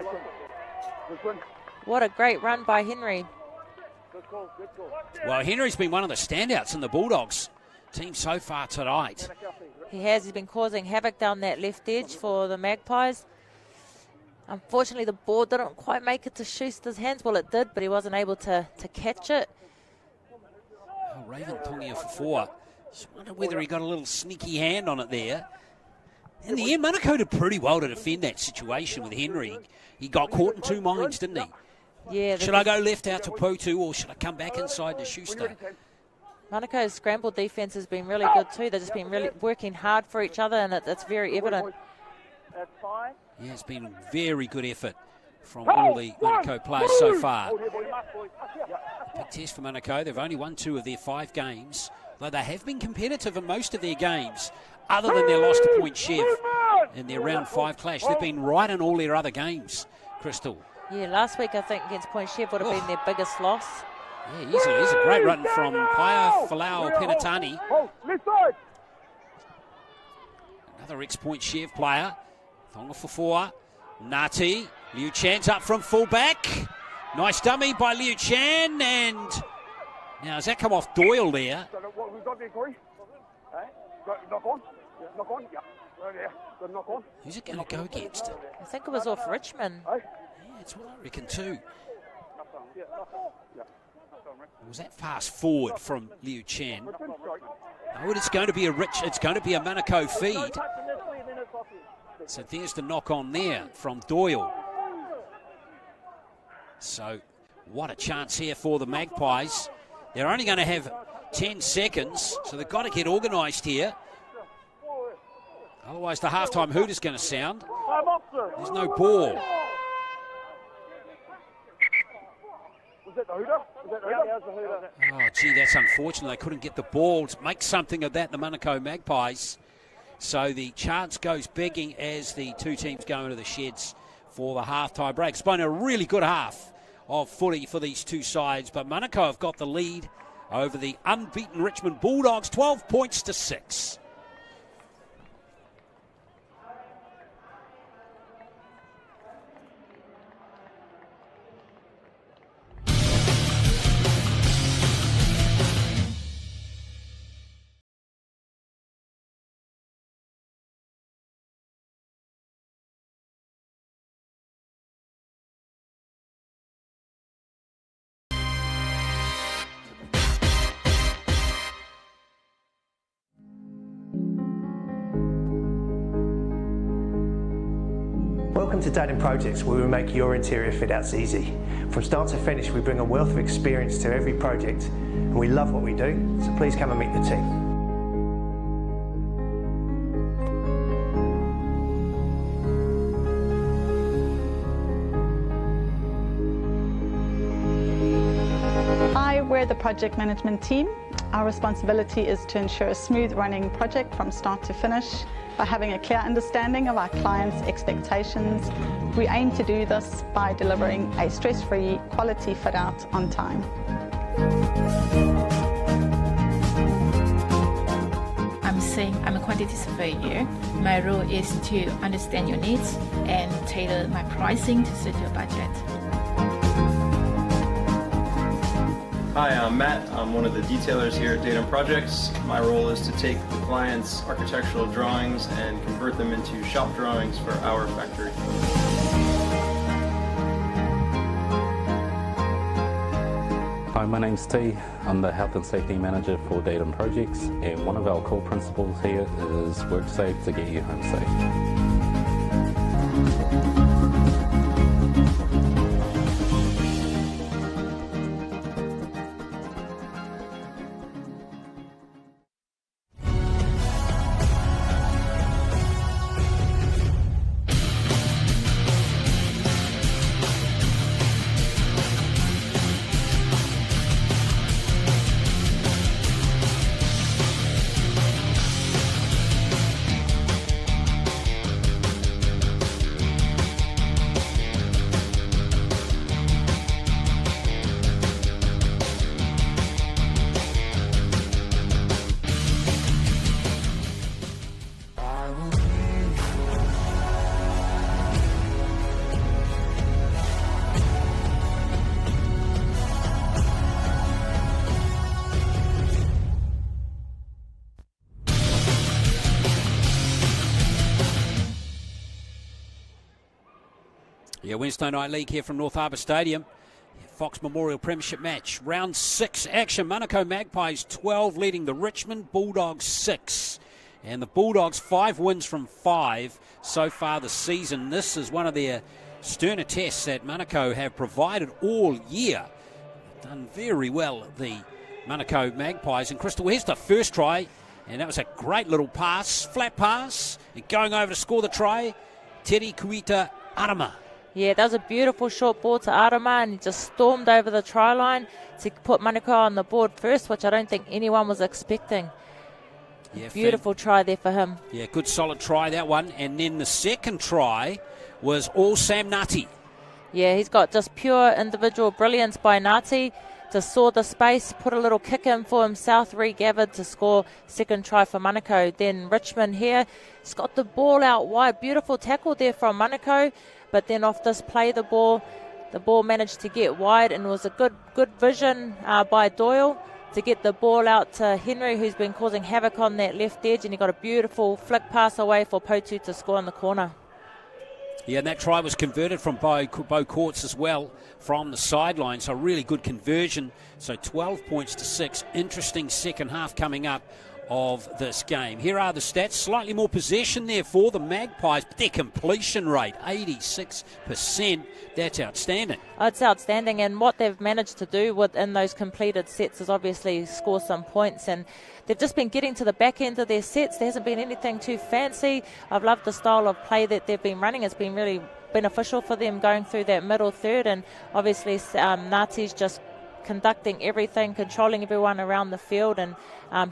What a great run by Henry. Well, Henry's been one of the standouts in the Bulldogs team so far tonight. He has. He's been causing havoc down that left edge for the Magpies. Unfortunately, the ball didn't quite make it to Schuster's hands. Well, it did, but he wasn't able to catch it. Oh, Raven Tongia for 4. Just wonder whether he got a little sneaky hand on it there. In the end, Manukau did pretty well to defend that situation with Henry. He got caught in 2 minds, didn't he? Yeah. Should I go left out to Potu or should I come back inside to Schuster? Manukau's scramble defence has been really good too. They've just been really working hard for each other, and it's very evident. Yeah, it's been a very good effort from all the Manukau players so far. Big test for Manukau. They've only won 2 of their 5 games, though they have been competitive in most of their games, other than their loss to Point Chev in their round 5 clash. They've been right in all their other games, Crystal. Yeah, last week I think against Point Chev would have been their biggest loss. Yeah, easily. It's a great run from Paia Falau Penatani. Another ex-Point Chev player. Tonga for 4. Ngati. Liu Chan's up from full-back. Nice dummy by Liu Chan. And now, has that come off Doyle there? Who's it going to go against? I think it was off Richmond. Yeah, that's what I reckon too. Was that fast forward from Liu Chan? No, it's going to be a Manukau feed. So there's the knock on there from Doyle. So what a chance here for the Magpies. They're only going to have 10 seconds, so they've got to get organised here. Otherwise the halftime hoot is going to sound. There's no ball. Oh, gee, that's unfortunate. They couldn't get the ball to make something of that, the Manukau Magpies. So the chance goes begging as the 2 teams go into the sheds for the halftime break. It's been a really good half of footy for these 2 sides, but Manukau have got the lead over the unbeaten Richmond Bulldogs, 12 points to 6. Welcome to Datum Projects, where we make your interior fit-outs easy. From start to finish, we bring a wealth of experience to every project, and we love what we do, so please come and meet the team. We're the project management team. Our responsibility is to ensure a smooth running project from start to finish by having a clear understanding of our clients' expectations. We aim to do this by delivering a stress-free quality fit out on time. I'm saying I'm a quantity surveyor. My role is to understand your needs and tailor my pricing to suit your budget. Hi, I'm Matt. I'm one of the detailers here at Datum Projects. My role is to take the client's architectural drawings and convert them into shop drawings for our factory. Hi, my name's T. I'm the Health and Safety Manager for Datum Projects, and one of our core principles here is work safe to get you home safe. Yeah, Wednesday Night League here from North Harbour Stadium. Fox Memorial Premiership match. Round 6 action. Manukau Magpies 12 leading the Richmond Bulldogs 6. And the Bulldogs 5 wins from 5 so far this season. This is one of their sterner tests that Manukau have provided all year. They've done very well, the Manukau Magpies. And Crystal, here's the first try. And that was a great little pass, flat pass. And going over to score the try, Teri Kuita Arama. Yeah, that was a beautiful short ball to Arama, and he just stormed over the try line to put Manukau on the board first, which I don't think anyone was expecting. Yeah, beautiful try there for him. Yeah, good solid try, that one. And then the second try was all Sam Ngati. Yeah, he's got just pure individual brilliance by Ngati to saw the space, put a little kick in for himself, regathered to score second try for Manukau. Then Richmond here, he's got the ball out wide. Beautiful tackle there from Manukau. But then off this play, the ball managed to get wide, and it was a good vision by Doyle to get the ball out to Henry, who's been causing havoc on that left edge, and he got a beautiful flick pass away for Potu to score in the corner. Yeah, and that try was converted from Bo Courts as well from the sideline, so really good conversion. So 12 points to 6. Interesting second half coming up of this game. Here are the stats. Slightly more possession there for the Magpies, but their completion rate, 86%. That's outstanding. It's outstanding, and what they've managed to do within those completed sets is obviously score some points, and they've just been getting to the back end of their sets. There hasn't been anything too fancy. I've loved the style of play that they've been running. It's been really beneficial for them going through that middle third, and obviously Ngati's just conducting everything, controlling everyone around the field, and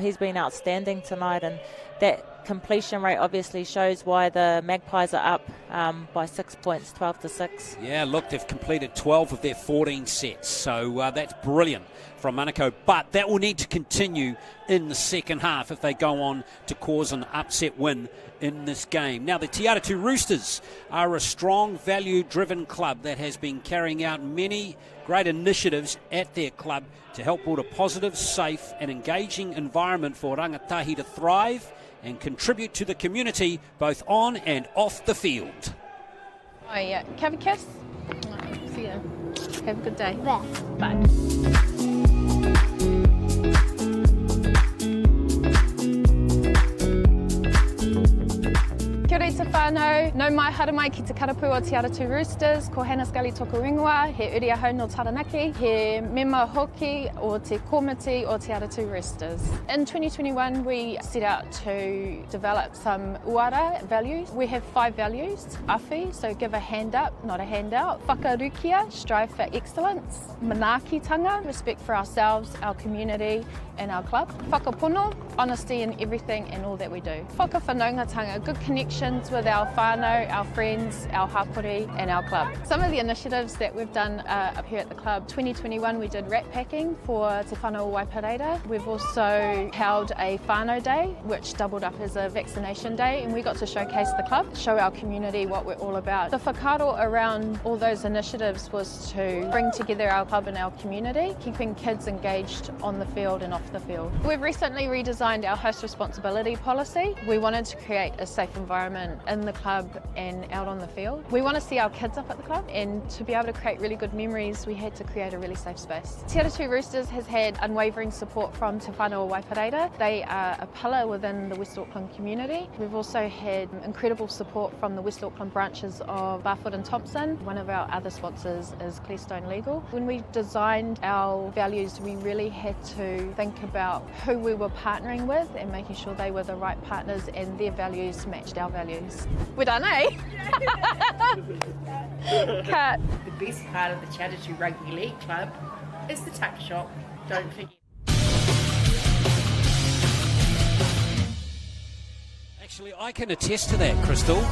he's been outstanding tonight, and that completion rate obviously shows why the Magpies are up by 6 points, 12-6. Yeah, look, they've completed 12 of their 14 sets, so that's brilliant from Manukau, but that will need to continue in the second half if they go on to cause an upset win in this game. Now, the Te Aratu Roosters are a strong, value-driven club that has been carrying out many great initiatives at their club to help build a positive, safe and engaging environment for rangatahi to thrive and contribute to the community both on and off the field. Oh yeah, have a kiss. See ya. Have a good day. Bye. Bye. Kia ora te whānau, no mai haramai ki te karapu o Te Aratu Roosters, ko Hannah Scully toko ringoa, he uri ahau no Taranaki, he mema hoki o te komiti o Te Aratu Roosters. In 2021 we set out to develop some uara values. We have 5 values. Awhi, so give a hand up, not a handout. Whakarukia, strive for excellence. Manaakitanga, respect for ourselves, our community and our club. Whakapono, honesty in everything and all that we do. Whakawhanaungatanga, good connections with our whānau, our friends, our hapori and our club. Some of the initiatives that we've done up here at the club, 2021 we did rat packing for Te Whanau Waipareta. We've also held a whānau day, which doubled up as a vaccination day, and we got to showcase the club, show our community what we're all about. The whakaaro around all those initiatives was to bring together our club and our community, keeping kids engaged on the field and off the field. We've recently redesigned our host responsibility policy. We wanted to create a safe environment in the club and out on the field. We want to see our kids up at the club, and to be able to create really good memories we had to create a really safe space. Te Aratu Roosters has had unwavering support from Te Whanau Waipareta. They are a pillar within the West Auckland community. We've also had incredible support from the West Auckland branches of Barfoot and Thompson. One of our other sponsors is Clearstone Legal. When we designed our values, we really had to think about who we were partnering with and making sure they were the right partners and their values matched our values. We're done, eh? Cut. The best part of the Te Aratu Rugby League Club is the tuck shop. Don't forget. Actually, I can attest to that, Crystal.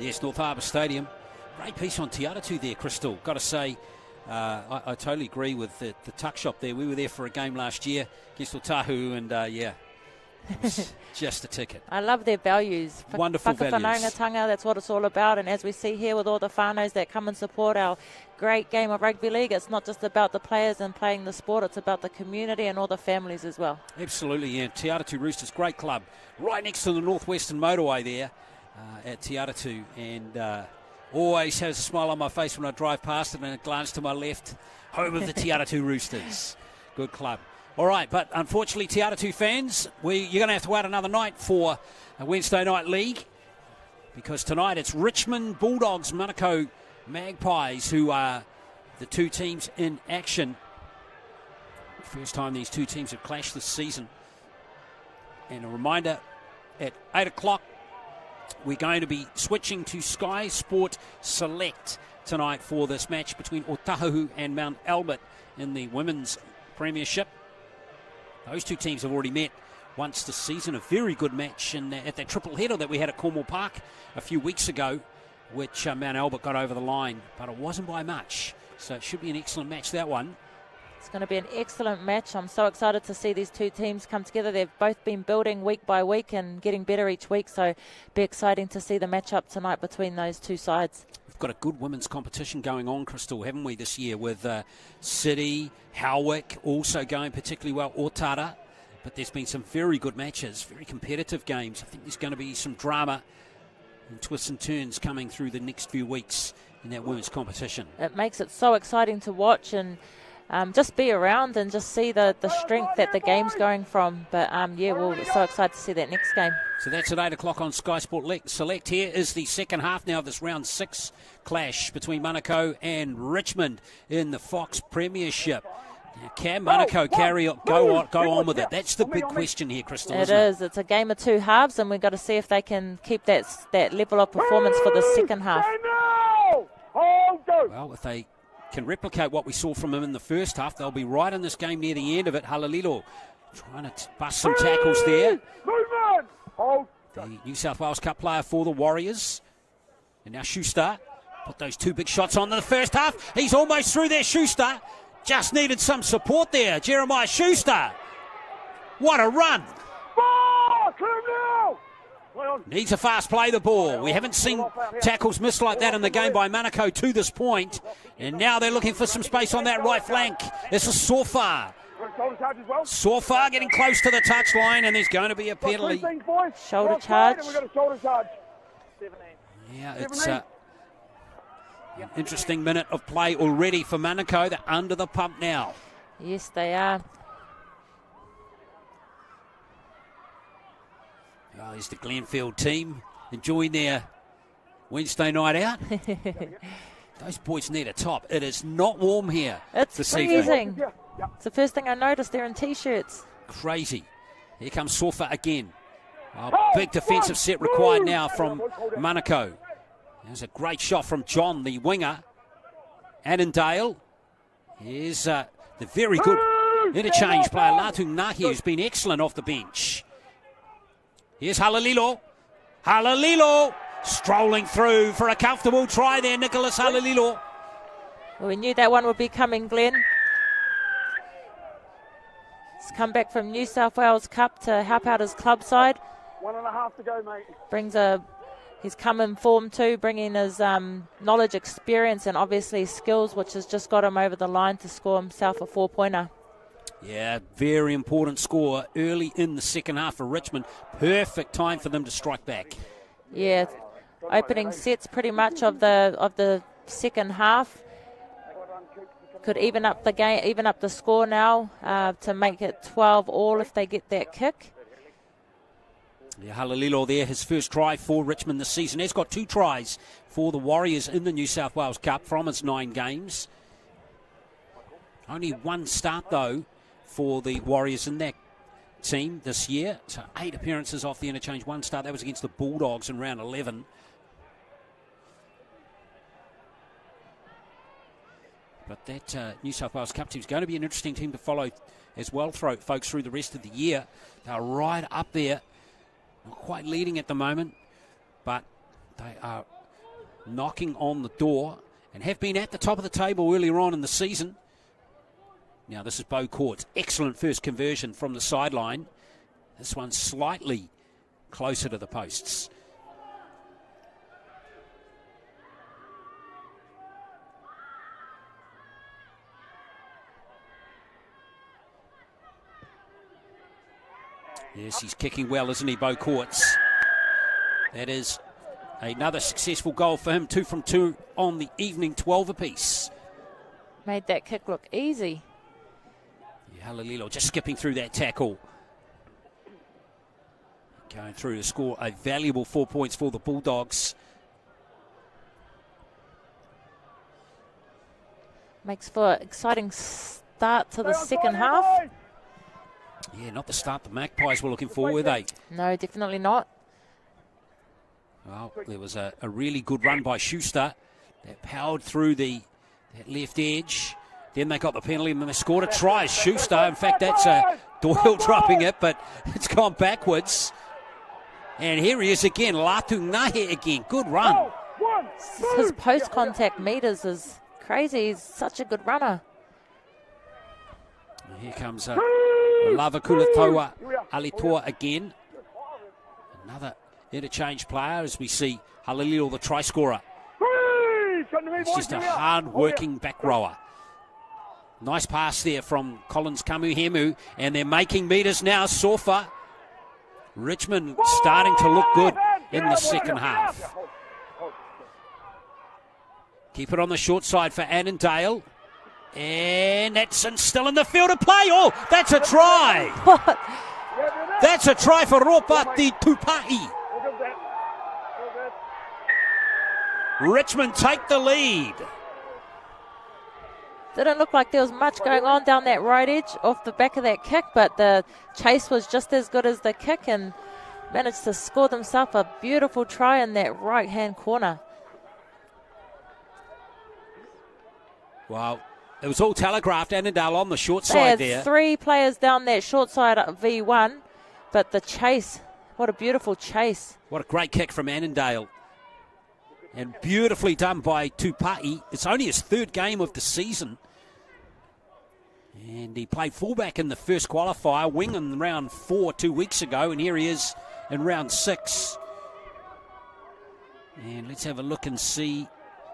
Yes, North Harbour Stadium. Great piece on Te Aratu there, Crystal. Got to say, I totally agree with the tuck shop there. We were there for a game last year against Otahu, and yeah, it was just a ticket. I love their values. Wonderful values. Whakawhanaungatanga, that's what it's all about. And as we see here with all the whānaus that come and support our great game of rugby league, it's not just about the players and playing the sport, it's about the community and all the families as well. Absolutely, yeah. Te Aratu Roosters, great club. Right next to the Northwestern Motorway there at Te Aratu. And always has a smile on my face when I drive past it and a glance to my left. Home of the Te Aratu Roosters. Good club. All right, but unfortunately, Te Aratu fans, you're going to have to wait another night for a Wednesday Night League, because tonight it's Richmond Bulldogs, Manukau Magpies, who are the two teams in action. First time these two teams have clashed this season. And a reminder, at 8 o'clock, we're going to be switching to Sky Sport Select tonight for this match between Otahu and Mount Albert in the Women's Premiership. Those two teams have already met once this season. A very good match at that triple header that we had at Cornwall Park a few weeks ago, which Mount Albert got over the line, but it wasn't by much. So it should be an excellent match, that one. It's going to be an excellent match. I'm so excited to see these two teams come together. They've both been building week by week and getting better each week, so it'll be exciting to see the match-up tonight between those two sides. We've got a good women's competition going on, Crystal, haven't we, this year, with City, Howick also going particularly well, Otara. But there's been some very good matches, very competitive games. I think there's going to be some drama and twists and turns coming through the next few weeks in that women's competition. It makes it so exciting to watch and just be around and just see the strength that the game's going from. But yeah, we're so excited to see that next game. So that's at 8 o'clock on Sky Sport Select. Here is the second half now of this round 6 clash between Manukau and Richmond in the Fox Premiership. Now, can Manukau go on with it? That's the big question here, Crystal, isn't it? It is. It's a game of two halves, and we've got to see if they can keep that level of performance for the second half. Well, if they can replicate what we saw from them in the first half, they'll be right in this game near the end of it. Halalilo Trying to bust some tackles there. The New South Wales Cup player for the Warriors. And now Schuster put those two big shots on in the first half. He's almost through there, Schuster. Just needed some support there. Jeremiah Schuster. What a run. Needs a fast play the ball. We haven't seen tackles missed like that in the game by Manukau to this point. And now they're looking for some space on that right flank. This is Sorfar. Sorfar getting close to the touchline, and there's going to be a penalty. Shoulder charge. Yeah, it's an interesting minute of play already for Manukau. They're under the pump now. Yes, they are. Oh, there's the Glenfield team enjoying their Wednesday night out. Those boys need a top. It is not warm here. It's freezing. It's the first thing I noticed. They're in T-shirts. Crazy. Here comes Sorfa again. Oh, big defensive set required now from Manukau. There's a great shot from John, the winger. Annandale. Here's the very good interchange player, Latung Nahi, who's been excellent off the bench. Here's Halalilo. Halalilo strolling through for a comfortable try there, Nicholas Halalilo. Well, we knew that one would be coming, Glenn. He's come back from New South Wales Cup to help out his club side. 1.5 to go, mate. He's come in form too, bringing his knowledge, experience, and obviously skills, which has just got him over the line to score himself a 4-pointer. Yeah, very important score early in the second half for Richmond. Perfect time for them to strike back. Yeah, opening sets pretty much of the second half. Could even up the game, even up the score now to make it 12-all if they get that kick. Yeah, Halalilo there, his first try for Richmond this season. He's got 2 tries for the Warriors in the New South Wales Cup from his 9 games. Only 1 start, though, for the Warriors in that team this year. So 8 appearances off the interchange, 1 start. That was against the Bulldogs in round 11. But that New South Wales Cup team is going to be an interesting team to follow as well, folks, through the rest of the year. They're right up there. Not quite leading at the moment, but they are knocking on the door and have been at the top of the table earlier on in the season. Now this is Beau Court's excellent first conversion from the sideline. This one's slightly closer to the posts. Yes, he's kicking well, isn't he, Beau Courts? That is another successful goal for him. 2 from 2 on the evening, 12 apiece. Made that kick look easy. Yeah, Halalilo just skipping through that tackle. Going through to score a valuable 4 points for the Bulldogs. Makes for an exciting start to the second half. Yeah, not the start the Magpies were looking for, were they? No, definitely not. Well, there was a really good run by Schuster that powered through that left edge. Then they got the penalty and then they scored a try. Schuster, in fact, that's Doyle dropping it, but it's gone backwards. And here he is again, Latung Nahe again. Good run. His post-contact meters is crazy. He's such a good runner. And here comes Lavakulatoa Alitoa again. Another interchange player as we see Halalilo, the try scorer. It's just a hard-working back rower. Nice pass there from Collins Kamuhemu, and they're making meters now. Sorfa. Richmond starting to look good in the second half. Keep it on the short side for Annandale. And that's still in the field of play. Oh, that's a try. That's a try for Ropati Tupai. Richmond take the lead. Didn't look like there was much going on down that right edge off the back of that kick, but the chase was just as good as the kick and managed to score themselves a beautiful try in that right-hand corner. Wow. It was all telegraphed. Annandale on the short They side had there. 3 players down that short side of V1, but the chase, what a beautiful chase. What a great kick from Annandale. And beautifully done by Tupa'i. It's only his 3rd game of the season. And he played fullback in the first qualifier, wing in round 4 2 weeks ago, and here he is in round 6. And let's have a look and see.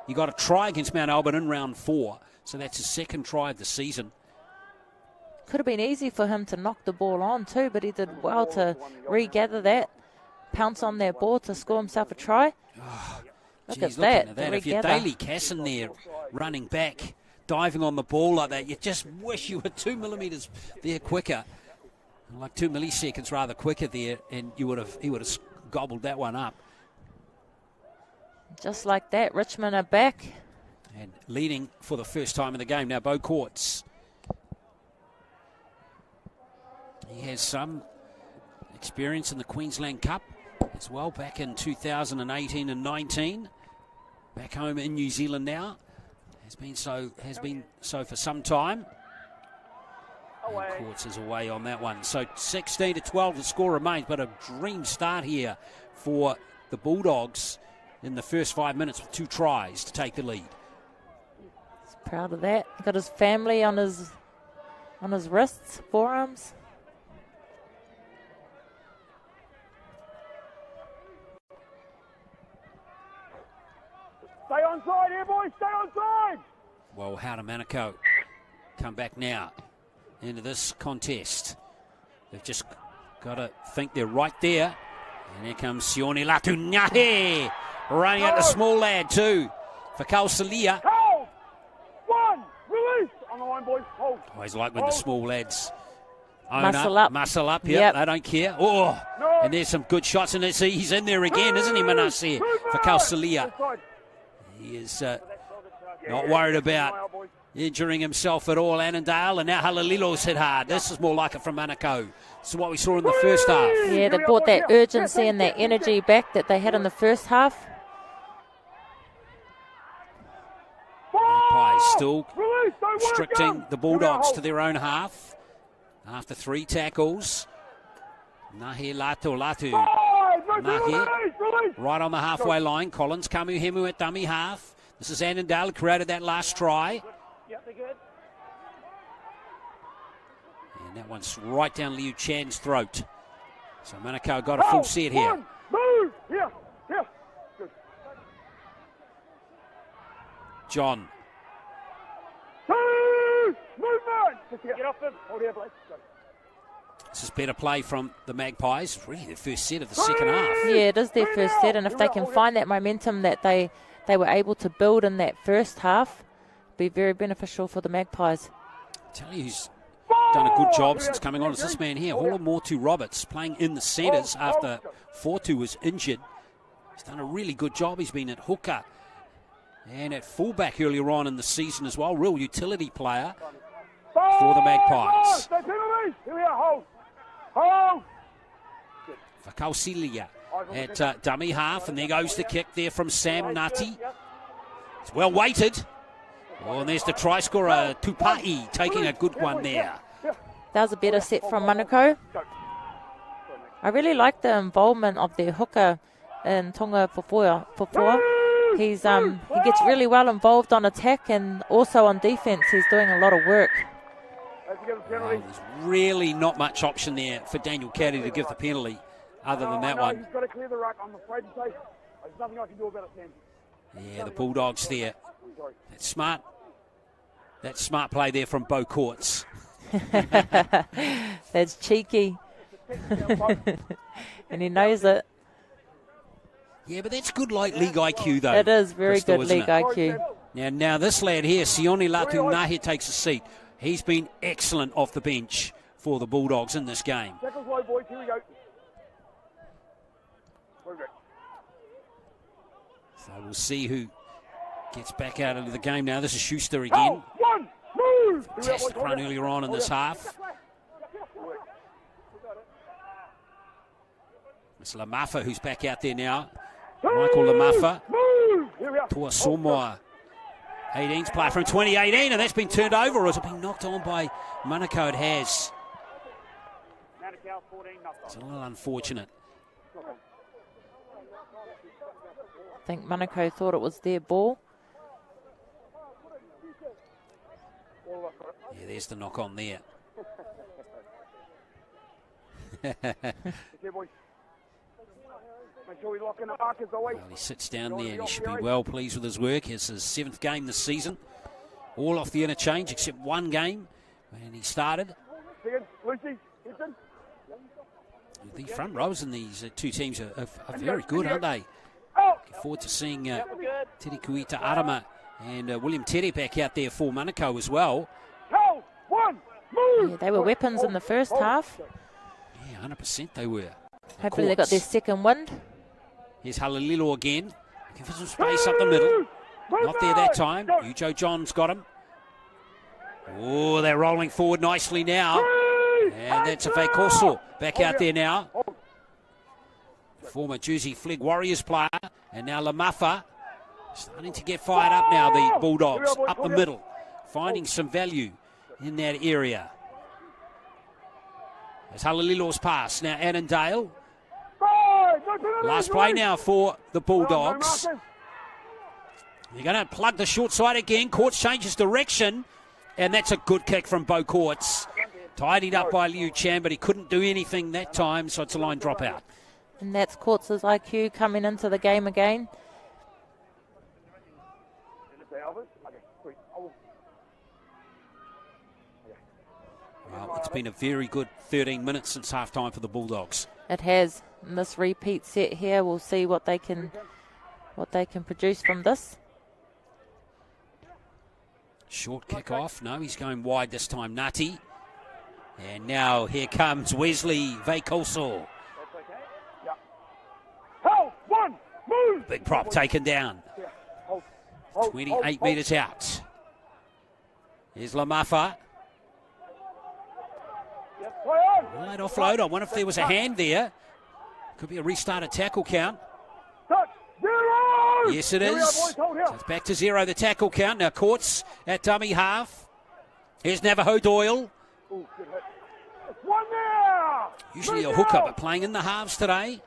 He got a try against Mount Albert in round 4, so that's his 2nd try of the season. Could have been easy for him to knock the ball on too, but he did well to regather that, pounce on that ball to score himself a try. Look at that. If you're Daly Casson there running back, diving on the ball like that, you just wish you were 2 millimetres there quicker, like 2 milliseconds rather quicker there, and he would have gobbled that one up. Just like that, Richmond are back. And leading for the first time in the game. Now, Beau Courts. He has some experience in the Queensland Cup as well, back in 2018 and 19. Back home in New Zealand now. Has been so for some time. And Courts is away on that one. So 16-12 the score remains, but a dream start here for the Bulldogs in the first 5 minutes with 2 tries to take the lead. He's proud of that. Got his family on his wrists, forearms. Stay on side here, boys. Stay on side. Well, how to Manukau come back now into this contest. They've just got to think they're right there. And here comes Sione Latunyahe running at the small lad too. For Kausalia. Hold. 1. Release. On the line, boys. Hold. Always like when the small lads muscle up. Yep. They don't care. Oh, no. And there's some good shots. And he's in there again, isn't he, Manase? For Kausalia. He is not worried about injuring himself at all, Annandale. And now Halalilo's hit hard. This is more like it from Manukau. This is what we saw in the first half. Yeah, they brought that urgency and that energy back that they had in the first half. Magpies still restricting the Bulldogs to their own half after 3 tackles. Nahi Latu. Nahi right on the halfway line. Collins Kamuhemu at dummy half. This is Annandale, created that last try. And that one's right down Liu Chan's throat. So Manukau got a full set here. Move! Here! Good. John. Movement! Get off him. Hold here, Blake. This is better play from the Magpies. Really the first set of the second half. Yeah, it is their first set, and if they can find that momentum that they were able to build in that first half, be very beneficial for the Magpies. I tell you who's done a good job since coming on is this man here, Holomotu Roberts, playing in the centres after Fortu was injured. He's done a really good job. He's been at hooker and at fullback earlier on in the season as well. Real utility player for the Magpies. Here we are, hold. For Kausilia at dummy half, and there goes the kick there from Sam Nati. It's well weighted. Oh, and there's the try scorer, Tupa'i, taking a good one there. That was a better set from Manukau. I really like the involvement of their hooker in Tonga Fufua. He gets really well involved on attack and also on defence. He's doing a lot of work. There's really not much option there for Daniel Caddy to give the penalty other than that one. He's got to clear the ruck, I'm afraid to say. There's nothing I can do about it, Sam. Yeah, the Bulldogs there. That's smart play there from Beau Courts. That's cheeky. And he knows it. Yeah, but that's good league IQ, though. It is very Crystal, good league IQ. Now this lad here, Sione Latunahi, takes a seat. He's been excellent off the bench for the Bulldogs in this game. Tackles low, boys. Here we go. So we'll see who gets back out into the game now. This is Schuster again. Fantastic run earlier on in this half. It's Lamafa who's back out there now. Michael Lamafa. Tua Somoa 18's play from 2018, and that's been turned over, or has it been knocked on by Manukau? It has. Manukau 14, knock It's a little unfortunate. I think Manukau thought it was their ball. Yeah, there's the knock on there. Okay, boys. Make sure we lock in the markers always. Well, he sits down there and he should be well pleased with his work. It's his 7th game this season. All off the interchange except one game when he started. Lucy, Hinton. The front rows in these two teams are very good, aren't they? Looking forward to seeing Teri Kuita Arama and William Tere back out there for Manukau as well. Yeah, they were weapons in the first half. Yeah, 100% they were. Hopefully they got their second wind. Here's Halalilo again. Looking for some space up the middle. Not there that time. Ujo John's got him. Oh, they're rolling forward nicely now. And that's a Veikoso back out there now. Former Jersey Flag Warriors player. And now Lamafa starting to get fired up now, the Bulldogs. Up the middle. Finding some value in that area. There's Halalilo's pass. Now Annandale. Last play now for the Bulldogs. They're going to plug the short side again. Courts changes direction. And that's a good kick from Bo Courts. Tidied up by Liu Chan, but he couldn't do anything that time, so it's a line dropout. And that's Courts' IQ coming into the game again. Well, it's been a very good 13 minutes since half-time for the Bulldogs. It has. In this repeat set here, we'll see what they can produce from this. Short kick off. No, he's going wide this time. Nati. And now here comes Wesley Veikoso. Big prop taken down. 28 metres out. Here's Lamafa. Right offload. I wonder if there was a hand there. Could be a restarted tackle count. Yes, it is. So it's back to 0, the tackle count. Now Courts at dummy half. Here's Navajo Doyle. Usually a hooker, but playing in the halves today.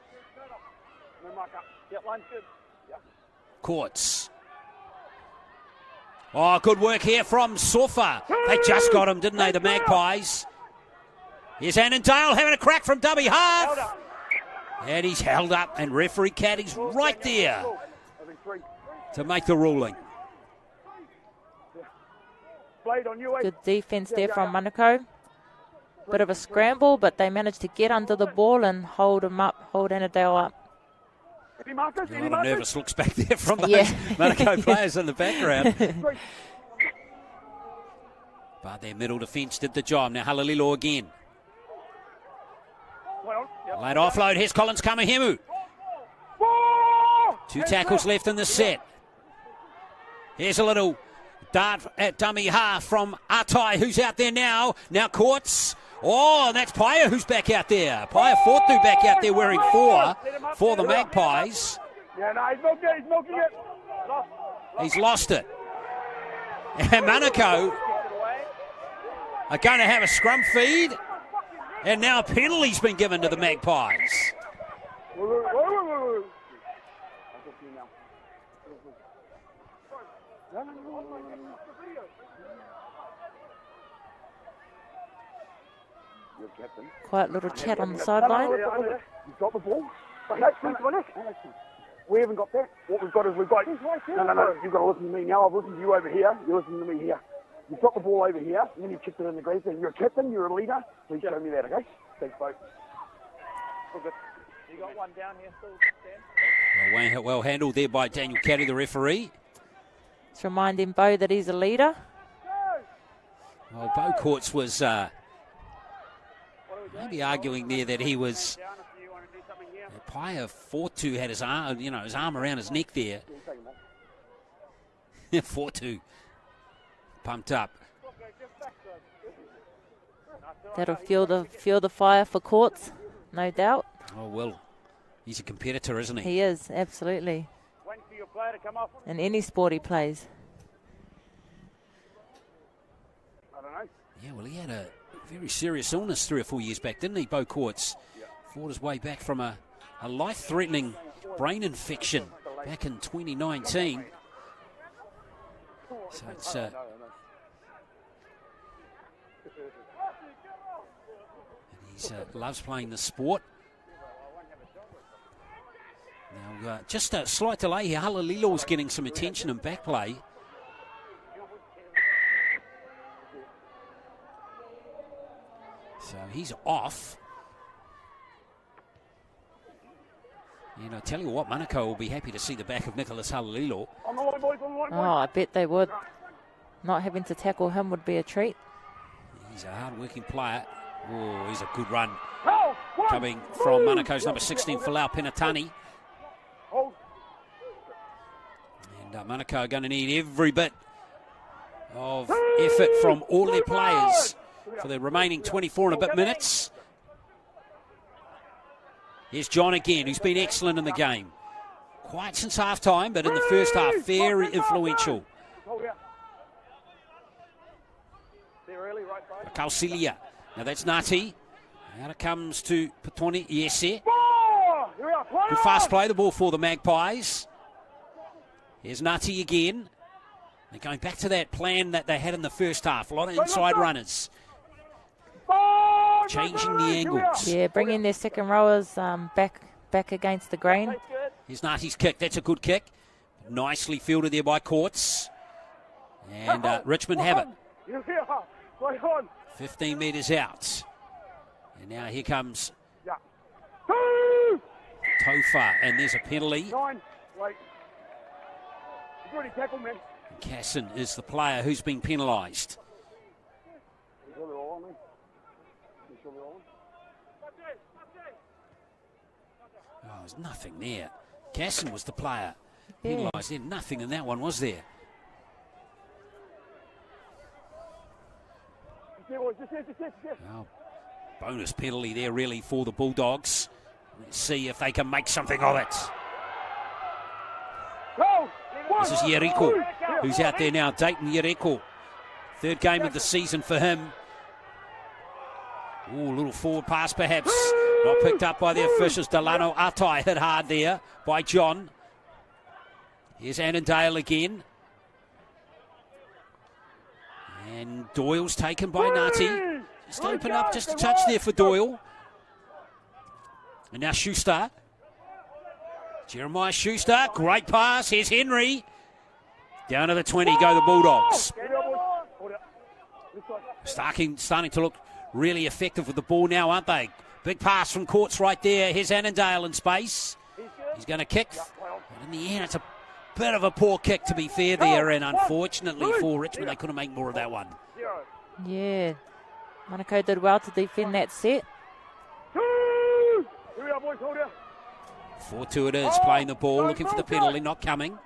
Courts. Oh, good work here from Sofa. They just got him, didn't they, the Magpies? Here's Annandale having a crack from dummy half. And he's held up, and referee Caddy's right there to make the ruling. Good defence there from Manukau. Bit of a scramble, but they managed to get under the ball and hold him up, hold Annandale up. A lot of nervous looks back there from those Manukau players in the background. But their middle defence did the job. Now Halalilo again. Late offload. Here's Collins Kamahemu. 2 tackles left in the set. Here's a little dart at dummy half from Atai, who's out there now. Now Courts. Oh, and that's Paia who's back out there. Paia Fortu back out there wearing 4 for the Magpies. He's milking it. He's lost it. And Manukau are going to have a scrum feed. And now a penalty's been given to the Magpies. Quiet little chat on the sideline. You got the ball. We haven't got that. What we've got is we've got... No. You've got to listen to me now. I've listened to you over here. You're listening to me here. You've got the ball over here, and then you chipped it in the grease. And you're a captain, you're a leader. Please show me that, okay? Thanks, folks. Good. You got one down here still, Stan? Well handled there by Daniel Caddy, the referee. It's reminding Bo that he's a leader. Well, Bo Courts was maybe arguing there that he was... Paia Fortu had his arm around his neck there. Fortu pumped up. That'll fuel the fire for Courts, no doubt. Oh, well, he's a competitor, isn't he? He is, absolutely. In any sport he plays. I don't know. Yeah, well, he had a very serious illness 3 or 4 years back, didn't he, Bo Courts? Fought his way back from a life-threatening brain infection back in 2019. So it's... and he loves playing the sport. Now, just a slight delay here. Halalilo's getting some attention in back play. So he's off. And I tell you what, Manukau will be happy to see the back of Nicholas Halalilo. Oh, I bet they would. Not having to tackle him would be a treat. He's a hard-working player. Oh, he's a good run. Coming from Manukau's number 16, Falau Penatani. And Manukau are going to need every bit of effort from all their players for the remaining 24 and a bit minutes. Here's John again, who's been excellent in the game. Quiet since half-time, but in the first half, very influential. Kausilia. Now that's Ngati. Now it comes to Petoni. Yes, here. Good fast play, the ball for the Magpies. Here's Ngati again. They're going back to that plan that they had in the first half. A lot of inside runners. Changing the angles. Yeah, bringing their second rowers back against the grain. Here's Ngati's kick. That's a good kick. Nicely fielded there by Courts. And Richmond have it. 15 metres out. And now here comes Tofa. And there's a penalty. Casson is the player who's been penalised. Oh, there's nothing there. Casson was the player penalised. There's nothing in that one, was there? Oh, bonus penalty there, really, for the Bulldogs. Let's see if they can make something of it. This is Yeriko, who's out there now. Dayton Yeriko. Third game of the season for him. Ooh, a little forward pass perhaps. Not picked up by the officials. Delano Atai hit hard there by John. Here's Annandale again. And Doyle's taken by Ngati. Just open up just a touch there for Doyle. And now Schuster. Jeremiah Schuster, great pass. Here's Henry. Down to the 20 go the Bulldogs. Starting to look really effective with the ball now, aren't they? Big pass from Courts right there. Here's Annandale in space. He's going to kick. And in the end, it's a bit of a poor kick, to be fair there. And unfortunately for Richmond, they couldn't make more of that one. Yeah. Manukau did well to defend that set. 4-2 it is, playing the ball, looking for the penalty, not coming.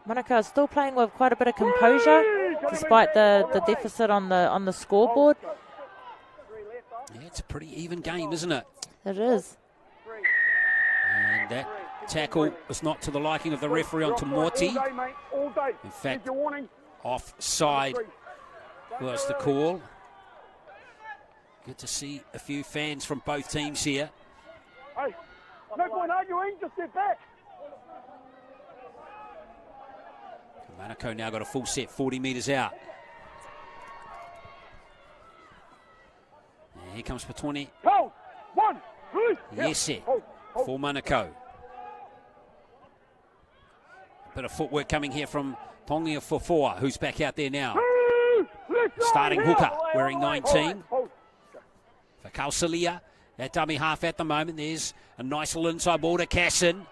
Manukau is still playing with quite a bit of composure, despite the deficit on the scoreboard. Yeah, it's a pretty even game, isn't it? It is. And that tackle was not to the liking of the referee onto Morty. In fact, offside was the call. Good to see a few fans from both teams here. Hey, no point arguing, just step back. Manukau now got a full set, 40 metres out. And here comes Petoni. Yes, sir, for Manukau. A bit of footwork coming here from Tongia Fofoa, who's back out there now. Starting hooker, wearing 19. For Kausilia, that dummy half at the moment. There's a nice little inside ball to Casson.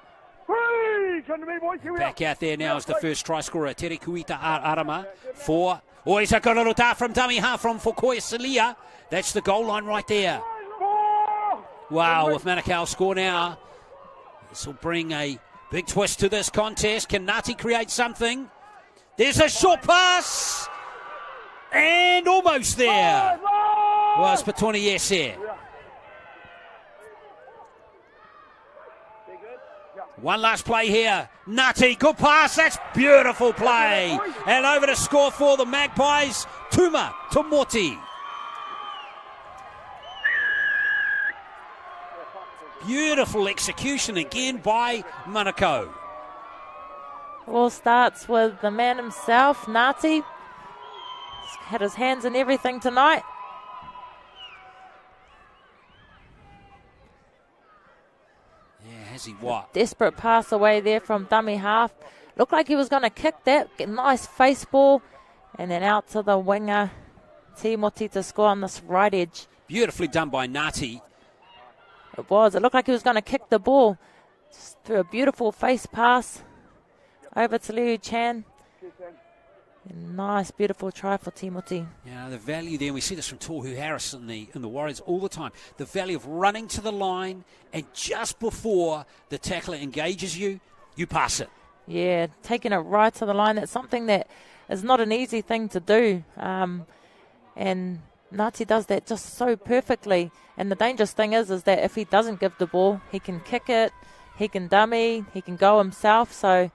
Back out there now is the first try scorer, Tere Kuita Arama. 4. Oh, he's a good little dart from dummy half from Fokoya Silia. That's the goal line right there. Wow, with Manukau score now, this will bring a big twist to this contest. Can Ngati create something? There's a short pass. And almost there. Was Petoni, yes, here. One last play here. Ngati, good pass. That's beautiful play. And over to score for the Magpies, Tuma Tomoti. Beautiful execution again by Manukau. All starts with the man himself, Ngati. He's had his hands in everything tonight. Yeah, has he what? Desperate pass away there from dummy half. Looked like he was going to kick that. Get a nice face ball. And then out to the winger, Timoti, to score on this right edge. Beautifully done by Ngati. It was. It looked like he was going to kick the ball. Just threw a beautiful face pass over to Liu Chan. Nice, beautiful try for Timoti. Yeah, the value there, and we see this from Tohu Harris in the Warriors all the time. The value of running to the line, and just before the tackler engages you, you pass it. Yeah, taking it right to the line. That's something that is not an easy thing to do. And Ngati does that just so perfectly. And the dangerous thing is that if he doesn't give the ball, he can kick it, he can dummy, he can go himself. So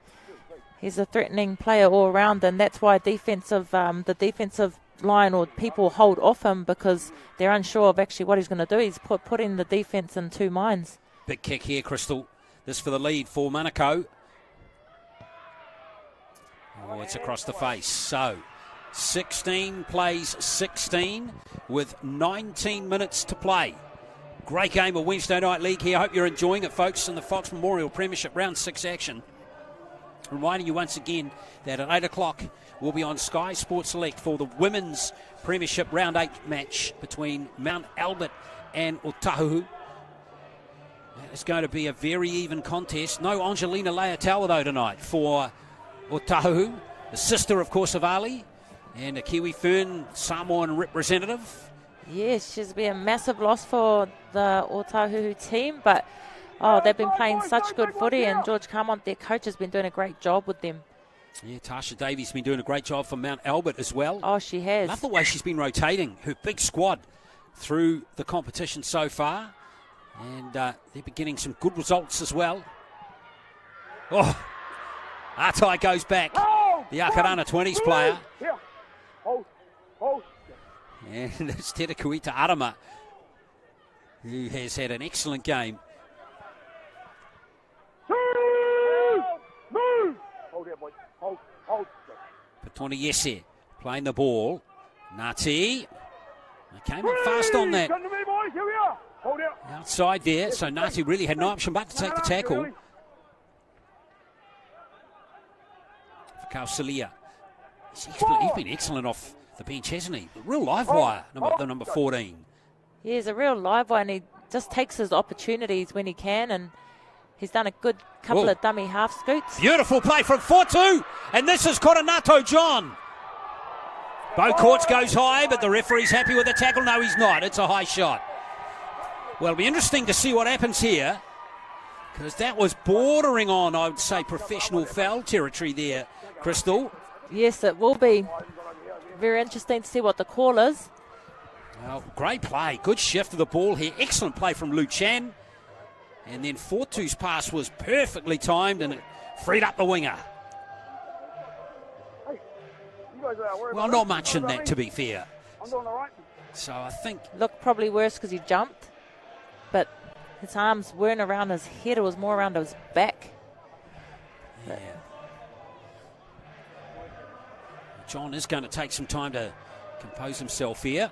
he's a threatening player all around, and that's why the defensive line or people hold off him, because they're unsure of actually what he's going to do. He's putting the defence in two minds. Big kick here, Crystal. This for the lead for Manukau. Oh, it's across the face. So 16 plays 16 with 19 minutes to play. Great game of Wednesday Night League here. Hope you're enjoying it, folks, in the Fox Memorial Premiership Round 6 action. Reminding you once again that at 8 o'clock we'll be on Sky Sports Select for the Women's Premiership Round 8 match between Mount Albert and Otahuhu. It's going to be a very even contest. No Angelina Leotawa, though, tonight for Otahuhu, the sister, of course, of Ali, and a Kiwi Fern Samoan representative. Yes, she's been a massive loss for the Otahuhu team, but they've been playing such good footy, and George Carmont, their coach, has been doing a great job with them. Yeah, Tasha Davies has been doing a great job for Mount Albert as well. Oh, she has. Love the way she's been rotating her big squad through the competition so far, and they're beginning some good results as well. Oh, Atai goes back, the Akarana 20s player. And it's Teta Kuita Arama, who has had an excellent game. Petoni Yese playing the ball. Ngati. They came up fast on that. Outside there, so Ngati really had no option but to take the tackle. For Kausalia. He's been excellent off the bench, hasn't he? The real live wire, number 14. Yeah, he's a real live wire, and he just takes his opportunities when he can, and he's done a good couple of dummy half scoots. Beautiful play from Fortu, and this is Koronato John. Bo Courts goes high, but the referee's happy with the tackle. No, he's not. It's a high shot. Well, it'll be interesting to see what happens here, because that was bordering on, I would say, professional foul territory there, Crystal. Yes, it will be. Very interesting to see what the call is. Well, great play. Good shift of the ball here. Excellent play from Liu Chan. And then Fortu's pass was perfectly timed, and it freed up the winger. Well, not much in that, to be fair. So I think... Looked probably worse because he jumped, but his arms weren't around his head. It was more around his back. Yeah. John is going to take some time to compose himself here.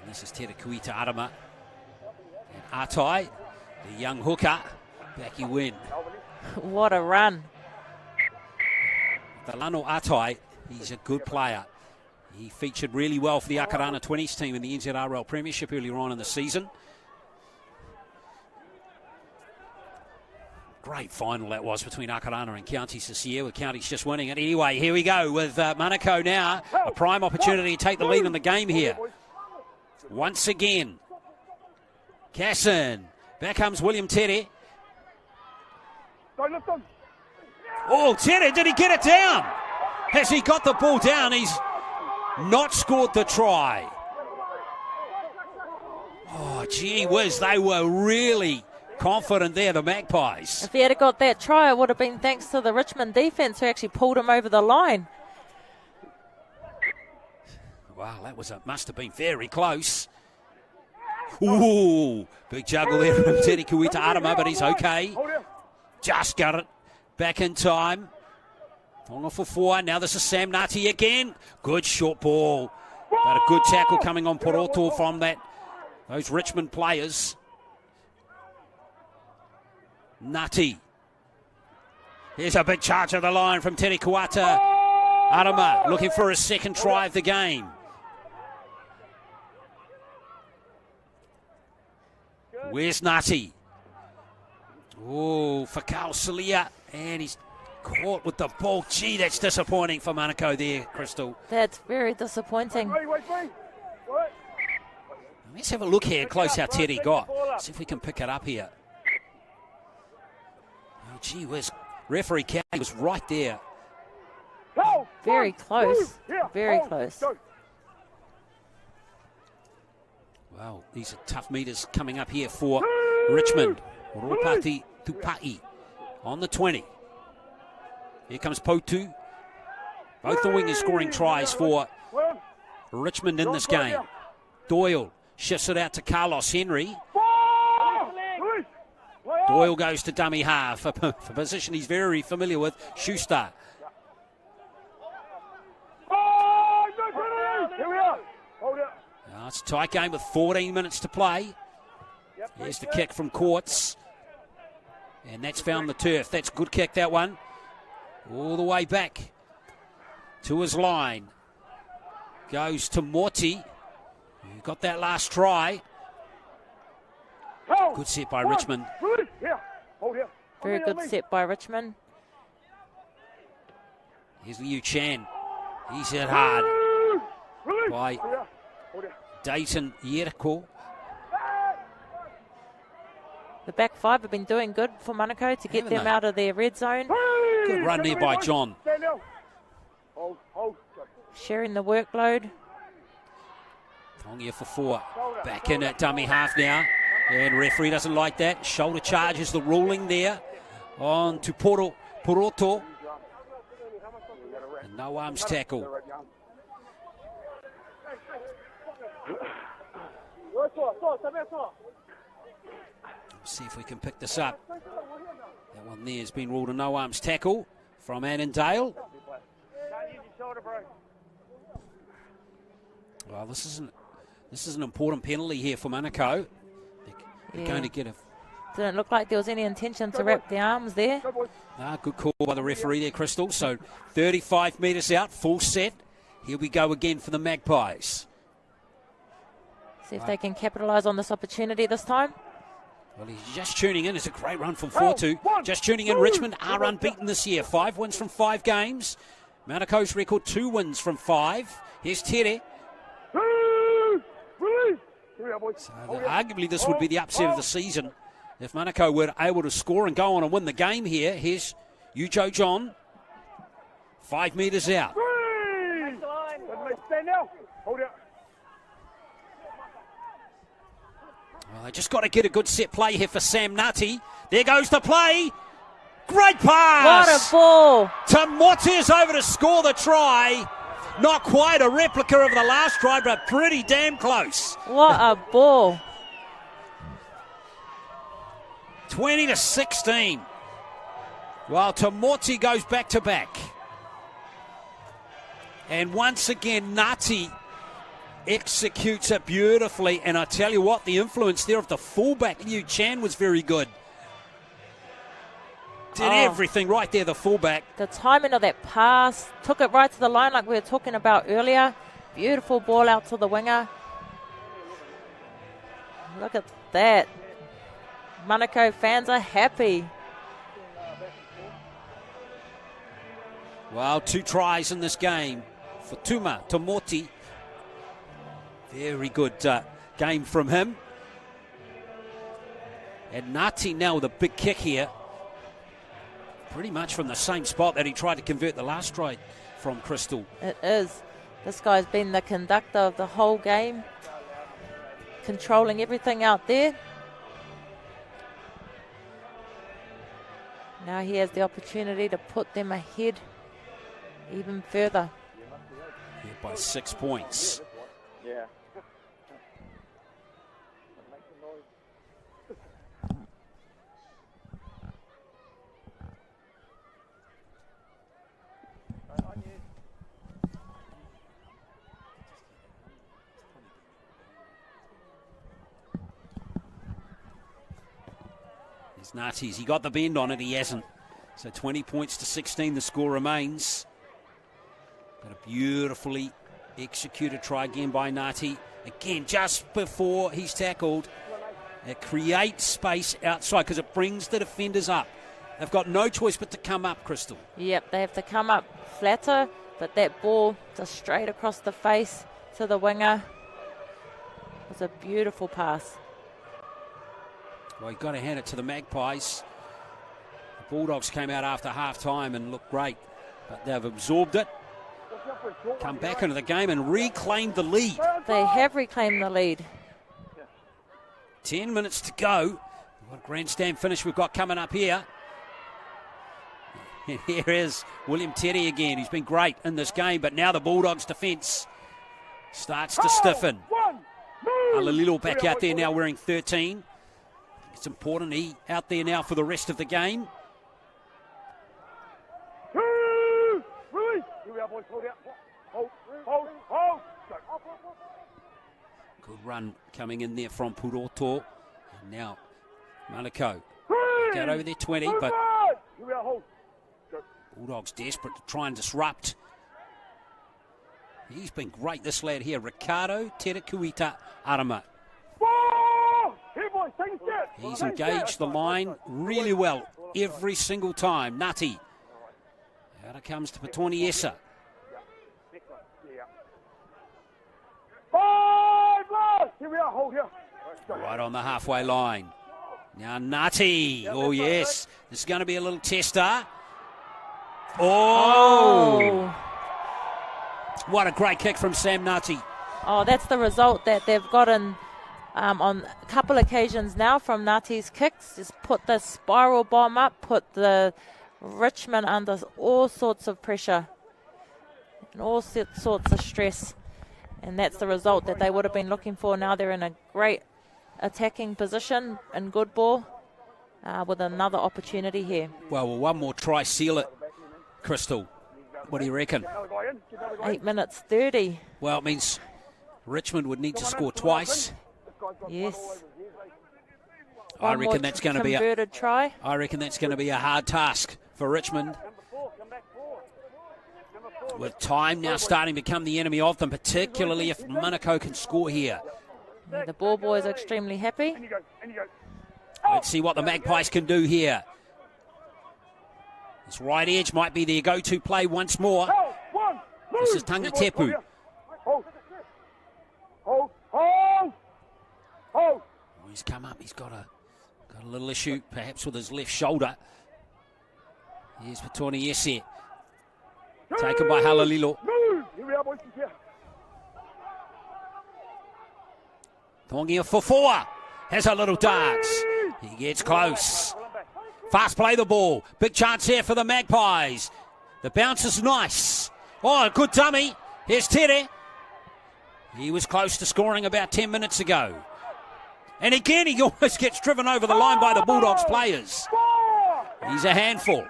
And this is Teta Kuita Arama. And Atai, the young hooker, back you win. What a run. Delano Atai, he's a good player. He featured really well for the Akarana 20s team in the NZRL Premiership earlier on in the season. Great final that was between Akarana and Counties this year, with Counties just winning it. Anyway, here we go with Manukau now. A prime opportunity to take the lead in the game here. Once again, Casson. Back comes William Tere. Oh, Tere, did he get it down? Has he got the ball down? He's not scored the try. gee whiz, they were really confident there, the Magpies. If he had got that try, it would have been thanks to the Richmond defence who actually pulled him over the line. Wow, must have been very close. Ooh, big juggle there from Teri Kuita Arama, but he's okay. Just got it back in time. Tonga for 4. Now this is Sam Ngati again. Good short ball. But a good tackle coming on Poroto from those Richmond players. Ngati. Here's a big charge of the line from Teri Kuita Arama, looking for a second try of the game. Where's Ngati? Oh, Fakao Salia, and he's caught with the ball. Gee, that's disappointing for Manukau there, Crystal. That's very disappointing. Let's have a look here close how Teddy got. See if we can pick it up here. Oh, gee whiz. Referee Cow was right there. Very close. Very close. Wow, these are tough meters coming up here for Richmond. Ropati Tupai on the 20. Here comes Potu. Both the wingers scoring tries for Richmond in this game. Doyle shifts it out to Carlos Henry. Doyle goes to dummy half, a position he's very familiar with. Schuster. Now it's a tight game with 14 minutes to play. Here's the kick from Courts. And that's found the turf. That's a good kick, that one. All the way back to his line. Goes to Morty. Who got that last try. Good set by Richmond. Very good set by Richmond. Here's Liu Chan. He's hit hard by Dayton Yerko. The back five have been doing good for Manukau to get them out of their red zone. Good run there by John. Sharing the workload. Tonga for 4. Back in at dummy half now. And referee doesn't like that. Shoulder charge is the ruling there. On to Poroto. And no arms tackle. Let's see if we can pick this up. That one there has been ruled a no arms tackle from Annandale. Well, this is an important penalty here for Manukau. They're going to get a... Didn't look like there was any intention to wrap the arms there. Good call by the referee there, Crystal. So 35 metres out, full set. Here we go again for the Magpies. See if they can capitalise on this opportunity this time. Well, he's just tuning in. It's a great run from 4-2. Just tuning in. Richmond are unbeaten this year. 5 wins from 5 games. Manukau's record 2 wins from 5. Here's Tere. So arguably this would be the upset of the season if Manukau were able to score and go on and win the game here. Here's Ujo John. 5 metres out. Well, they just got to get a good set play here for Sam Ngati. There goes the play. Great pass. What a ball. Tamote is over to score the try. Not quite a replica of the last try, but pretty damn close. What a ball. 20-16. Well, Tamote goes back to back. And once again, Ngati executes it beautifully. And I tell you what, the influence there of the fullback, Liu Chan, was very good. Did everything right there, the fullback. The timing of that pass, took it right to the line like we were talking about earlier. Beautiful ball out to the winger. Look at that. Manukau fans are happy. Well, 2 tries in this game for Tuma Tamote. Very good game from him. And Ngati now with a big kick here. Pretty much from the same spot that he tried to convert the last try from, Crystal. It is. This guy's been the conductor of the whole game. controlling everything out there. Now he has the opportunity to put them ahead even further. Yeah, by 6 points. Yeah. There's Nartes. He got the bend on it. He hasn't. So 20 points to 16. The score remains. But a beautifully executed try again by Nati. Again, just before he's tackled. It creates space outside because it brings the defenders up. They've got no choice but to come up, Crystal. Yep, they have to come up flatter, but that ball just straight across the face to the winger. It was a beautiful pass. Well, you've got to hand it to the Magpies. The Bulldogs came out after half-time and looked great, but they've absorbed it, come back into the game and reclaimed the lead. They have reclaimed the lead. 10 minutes to go. What a grandstand finish we've got coming up here. And here is William Teddy again. He's been great in this game, but now the Bulldogs' defence starts to stiffen. Alalilo back out there now wearing 13. It's important he out there now for the rest of the game. Good run coming in there from Puroto. And now Manukau. Got over there 20, but Bulldogs desperate to try and disrupt. He's been great, this lad here, Ricardo Terekuita Arama. He's engaged the line really well every single time. Nati. Out it comes to Petoni Essa. Right on the halfway line. Now Nati. Oh, yes. This is going to be a little tester. Oh! What a great kick from Sam Nati. Oh, that's the result that they've gotten on a couple occasions now from Nati's kicks. Just put the spiral bomb up, put the Richmond under all sorts of pressure and all sorts of stress. And that's the result that they would have been looking for. Now they're in a great attacking position and good ball with another opportunity here. Well, one more try, seal it, Crystal. What do you reckon? 8 minutes 30. Well, it means Richmond would need to score twice. Yes. I reckon that's going to be converted try. I reckon that's going to be a hard task for Richmond. With time now starting to become the enemy of them, particularly if Manukau can score here. Yeah, the ball boys are extremely happy. Let's see what the Magpies can do here. This right edge might be their go-to play once more. This is Tangatepu. Oh, he's come up. He's got a little issue, perhaps with his left shoulder. Here's Petoni Esse. Taken by Halalilo. Tongia Fofoa has a little dance. He gets close. Fast play the ball. Big chance here for the Magpies. The bounce is nice. Oh, a good dummy. Here's Tere. He was close to scoring about 10 minutes ago. And again, he almost gets driven over the line by the Bulldogs players. He's a handful.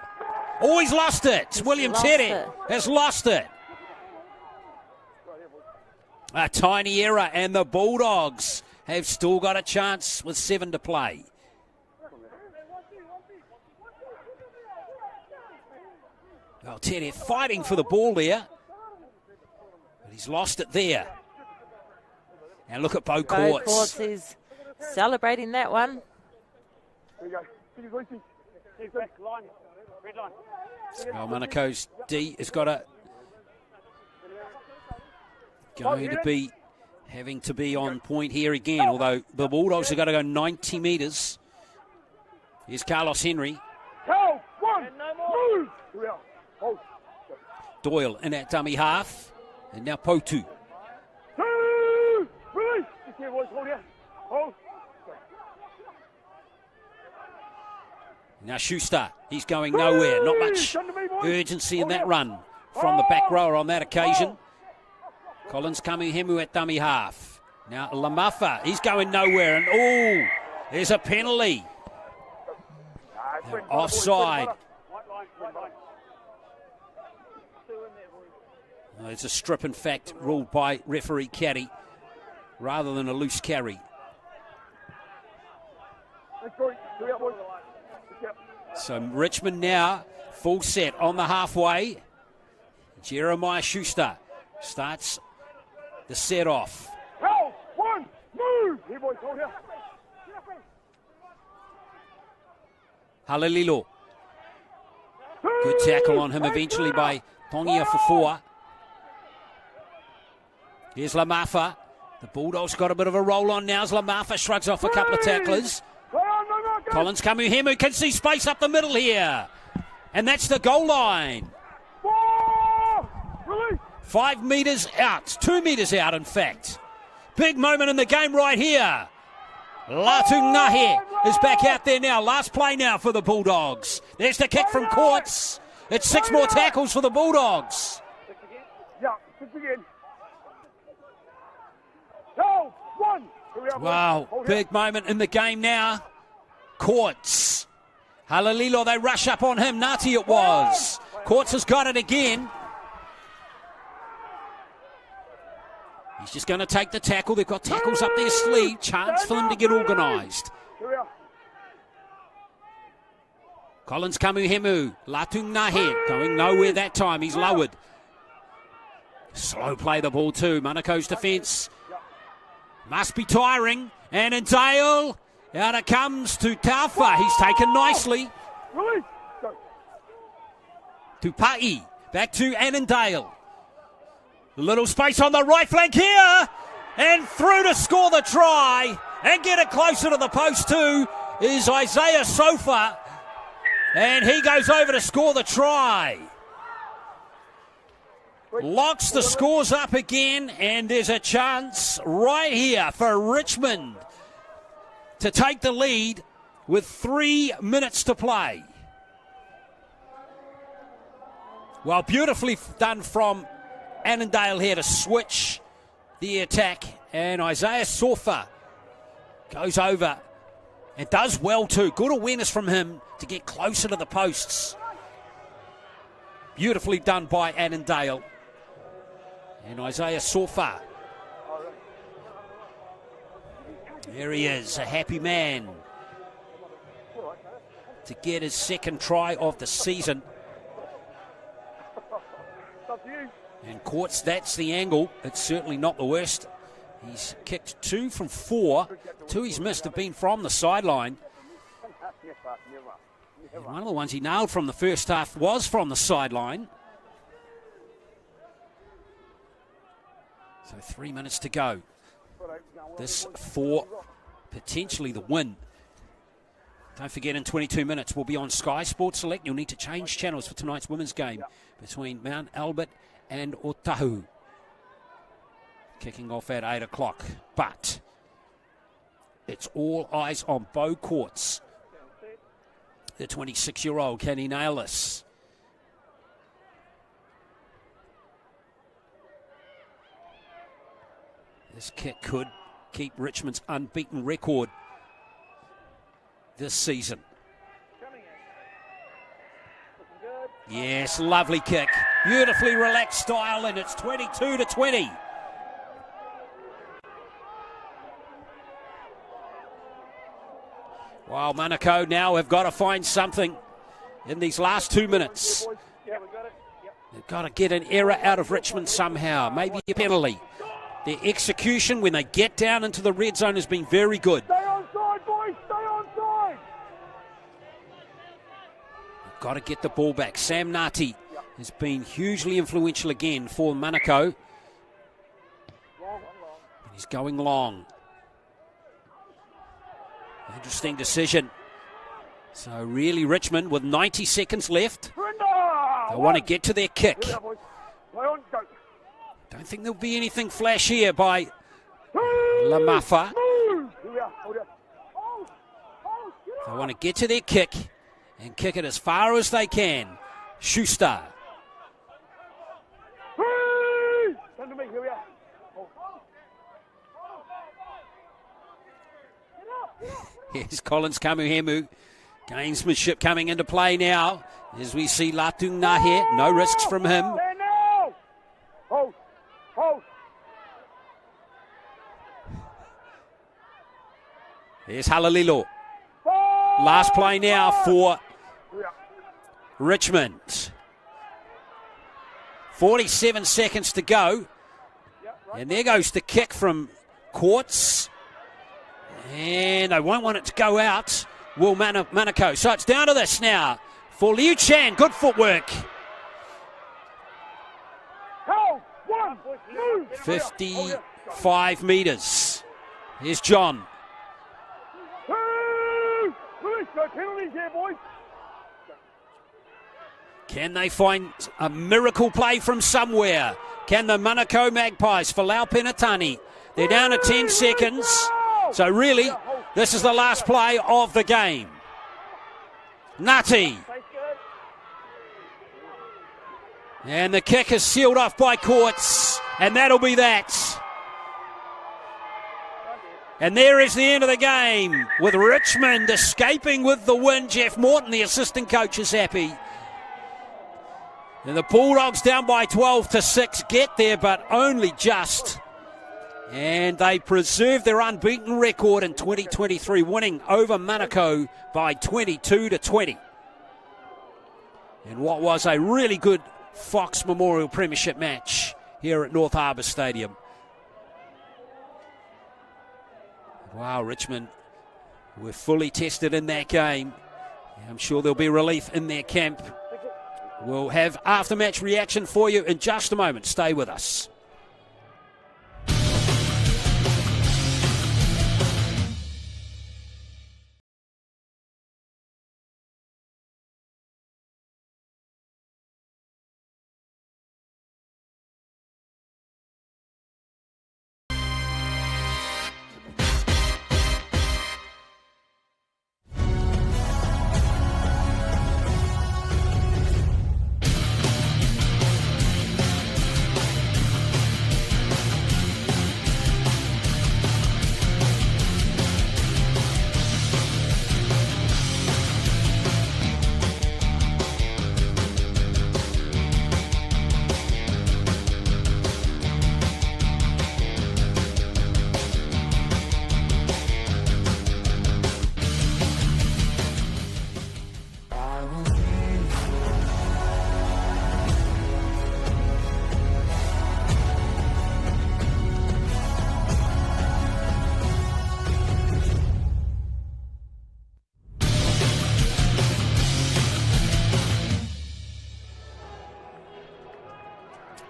Oh, he's lost it. William Tere has lost it. A tiny error, and the Bulldogs have still got a chance with 7 to play. Well, Tere fighting for the ball there. But he's lost it there. And look at Bo Courts. Bo Courts is celebrating that one. Well, Manukau's D has got going to be having to be on point here again, although the Bulldogs have got to go 90 metres. Here's Carlos Henry. Doyle in that dummy half. And now Potu. Now Schuster, he's going nowhere. Not much urgency in that run from the back rower on that occasion. Collins Kamuhemu at dummy half. Now Lamafa, he's going nowhere. And there's a penalty. Offside. It's a strip, in fact, ruled by referee Caddy rather than a loose carry. So Richmond now full set on the halfway. Jeremiah Schuster starts the set off. Halalilo. Good tackle on him eventually by Tongia Fafua. Here's Lamafa. The Bulldogs got a bit of a roll on now as Lamafa shrugs off a couple of tacklers. Collins Kamuhemu can see space up the middle here. And that's the goal line. 5 metres out. 2 metres out, in fact. Big moment in the game right here. Latung Nahe is back out there now. Last play now for the Bulldogs. There's the kick from Courts. It's 6 more tackles for the Bulldogs. Wow, big moment in the game now. Courts. Halalilo, they rush up on him. Ngati it was. Courts has got it again. He's just going to take the tackle. They've got tackles up their sleeve. Chance for them to get organised. Collins Kamuhemu. Latung Nahe going nowhere that time. He's lowered. Slow play the ball too. Manukau's defence must be tiring. Annandale. Out it comes to Taufa. He's taken nicely. To Pa'i. Back to Annandale. A little space on the right flank here. And through to score the try. And get it closer to the post too is Isaiah Sofa. And he goes over to score the try. Locks the scores up again. And there's a chance right here for Richmond to take the lead with 3 minutes to play. Well, beautifully done from Annandale here to switch the attack, and Isaiah Sofa goes over and does well too. Good awareness from him to get closer to the posts. Beautifully done by Annandale. And Isaiah Sofa. There he is, a happy man to get his second try of the season. And Courts, that's the angle. It's certainly not the worst. He's kicked 2 from 4. 2 he's missed have been from the sideline. And one of the ones he nailed from the first half was from the sideline. So 3 minutes to go. This for potentially the win. Don't forget, in 22 minutes we'll be on Sky Sports Select. You'll need to change channels for tonight's women's game between Mount Albert and Otahu. Kicking off at 8 o'clock. But it's all eyes on Beau Courts. The 26-year-old, can he nail this? This kick could keep Richmond's unbeaten record this season. Yes, lovely kick. Beautifully relaxed style, and it's 22-20. Wow, Manukau now have got to find something in these last 2 minutes. They've got to get an error out of Richmond somehow, maybe a penalty. Their execution when they get down into the red zone has been very good. Stay onside, boys! Stay onside! They've got to get the ball back. Sam Ngati has been hugely influential again for Manukau. He's going long. Interesting decision. So really Richmond with 90 seconds left. They want to get to their kick. Don't think there'll be anything flash here by Lamafa. They want to get to their kick and kick it as far as they can. Schuster. Come to me, here we are. Here's Collins Kamuhemu. Gamesmanship coming into play now as we see Latung Nahe. No risks from him. Hold. Here's Halalilo. Last play now for Richmond. 47 seconds to go. And there goes the kick from Quartz. And they won't want it to go out. Will Manukau. So it's down to this now for Liu Chan. Good footwork. 55 metres. Here's John. Can they find a miracle play from somewhere? Can the Manukau Magpies for Lau Penatani? They're down to 10 seconds. So really, this is the last play of the game. Nutty. And the kick is sealed off by Courts. And that'll be that. And there is the end of the game, with Richmond escaping with the win. Jeff Morton, the assistant coach, is happy. And the Bulldogs down by 12-6, get there, but only just. And they preserve their unbeaten record in 2023, winning over Manukau by 22-20. And what was a really good Fox Memorial Premiership match here at North Harbour Stadium. Wow, Richmond were fully tested in that game. I'm sure there'll be relief in their camp. We'll have after-match reaction for you in just a moment. Stay with us.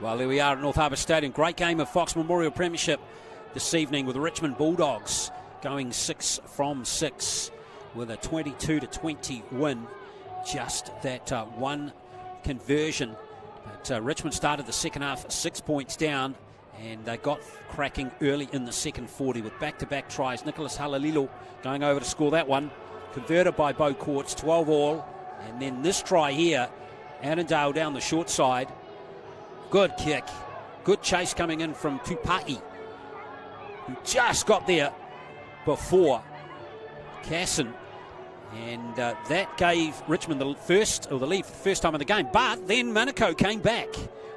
Well, there we are at North Harbour Stadium. Great game of Fox Memorial Premiership this evening with the Richmond Bulldogs going 6 from 6 with a 22-20 win. Just that one conversion. But Richmond started the second half 6 points down, and they got cracking early in the second 40 with back-to-back tries. Nicholas Halalilo going over to score that one. Converted by Beau Courts, 12 all. And then this try here, Annandale down the short side. Good kick. Good chase coming in from Tupa'i, who just got there before Casson. And that gave Richmond the lead for the first time in the game. But then Manukau came back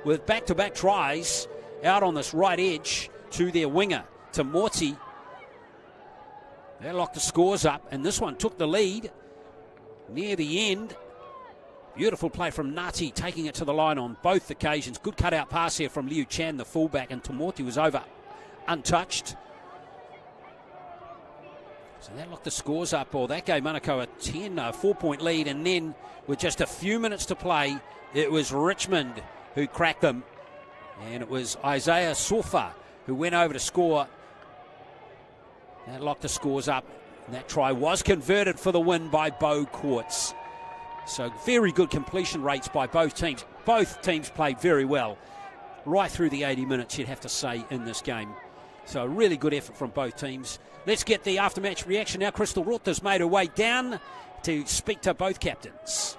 with back-to-back tries out on this right edge to their winger, to Morty. They locked the scores up, and this one took the lead near the end. Beautiful play from Nati, taking it to the line on both occasions. Good cutout pass here from Liu Chan, the fullback, and Tomorti was over untouched. So that locked the scores up, or that gave Manukau a 4-point lead, and then with just a few minutes to play, it was Richmond who cracked them, and it was Isaiah Sofa who went over to score. That locked the scores up, and that try was converted for the win by Beau Courts. So very good completion rates by both teams. Both teams played very well right through the 80 minutes, you'd have to say, in this game. So a really good effort from both teams. Let's get the after-match reaction now. Crystal Roth has made her way down to speak to both captains.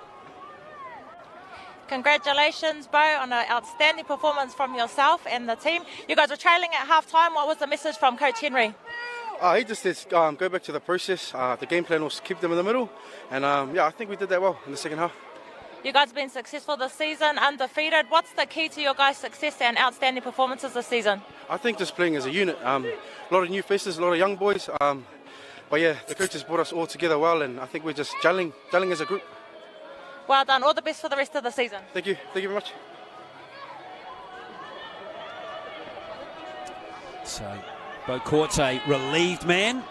Congratulations, Bo, on an outstanding performance from yourself and the team. You guys were trailing at half-time. What was the message from Coach Henry? He just said go back to the process. The game plan was keep them in the middle. And, I think we did that well in the second half. You guys have been successful this season, undefeated. What's the key to your guys' success and outstanding performances this season? I think just playing as a unit. A lot of new faces, a lot of young boys. But, yeah, the coaches brought us all together well, and I think we're just gelling as a group. Well done. All the best for the rest of the season. Thank you. Thank you very much. So, Bo Court's a relieved man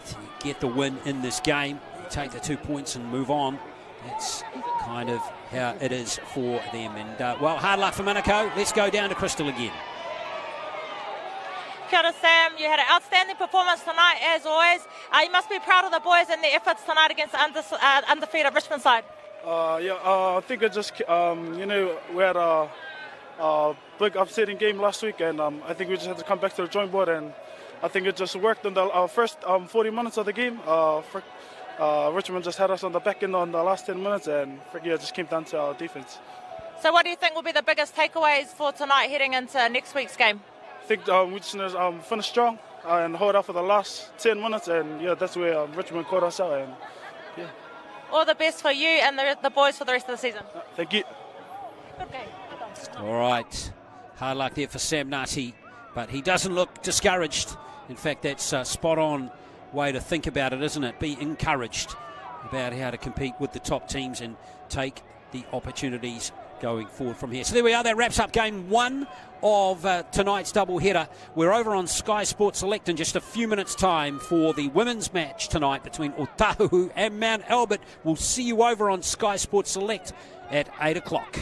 to get the win in this game. Take the 2 points and move on. That's kind of how it is for them. And, hard luck for Manukau. Let's go down to Crystal again. Kia ora, Sam. You had an outstanding performance tonight, as always. You must be proud of the boys and their efforts tonight against the undefeated Richmond side. I think it just, we had a big upsetting game last week, and I think we just had to come back to the drawing board, and I think it just worked in the first 40 minutes of the game. Richmond just had us on the back end on the last 10 minutes, and it just came down to our defence. So what do you think will be the biggest takeaways for tonight heading into next week's game? I think we just need to finish strong and hold out for the last 10 minutes, and that's where Richmond caught us out. And all the best for you and the boys for the rest of the season. Thank you. Good game. All right, hard luck there for Sam Nati, but he doesn't look discouraged. In fact, that's a spot-on way to think about it, isn't it? Be encouraged about how to compete with the top teams and take the opportunities going forward from here. So there we are. That wraps up game one of tonight's doubleheader. We're over on Sky Sports Select in just a few minutes' time for the women's match tonight between Otahuhu and Mount Albert. We'll see you over on Sky Sports Select at 8 o'clock.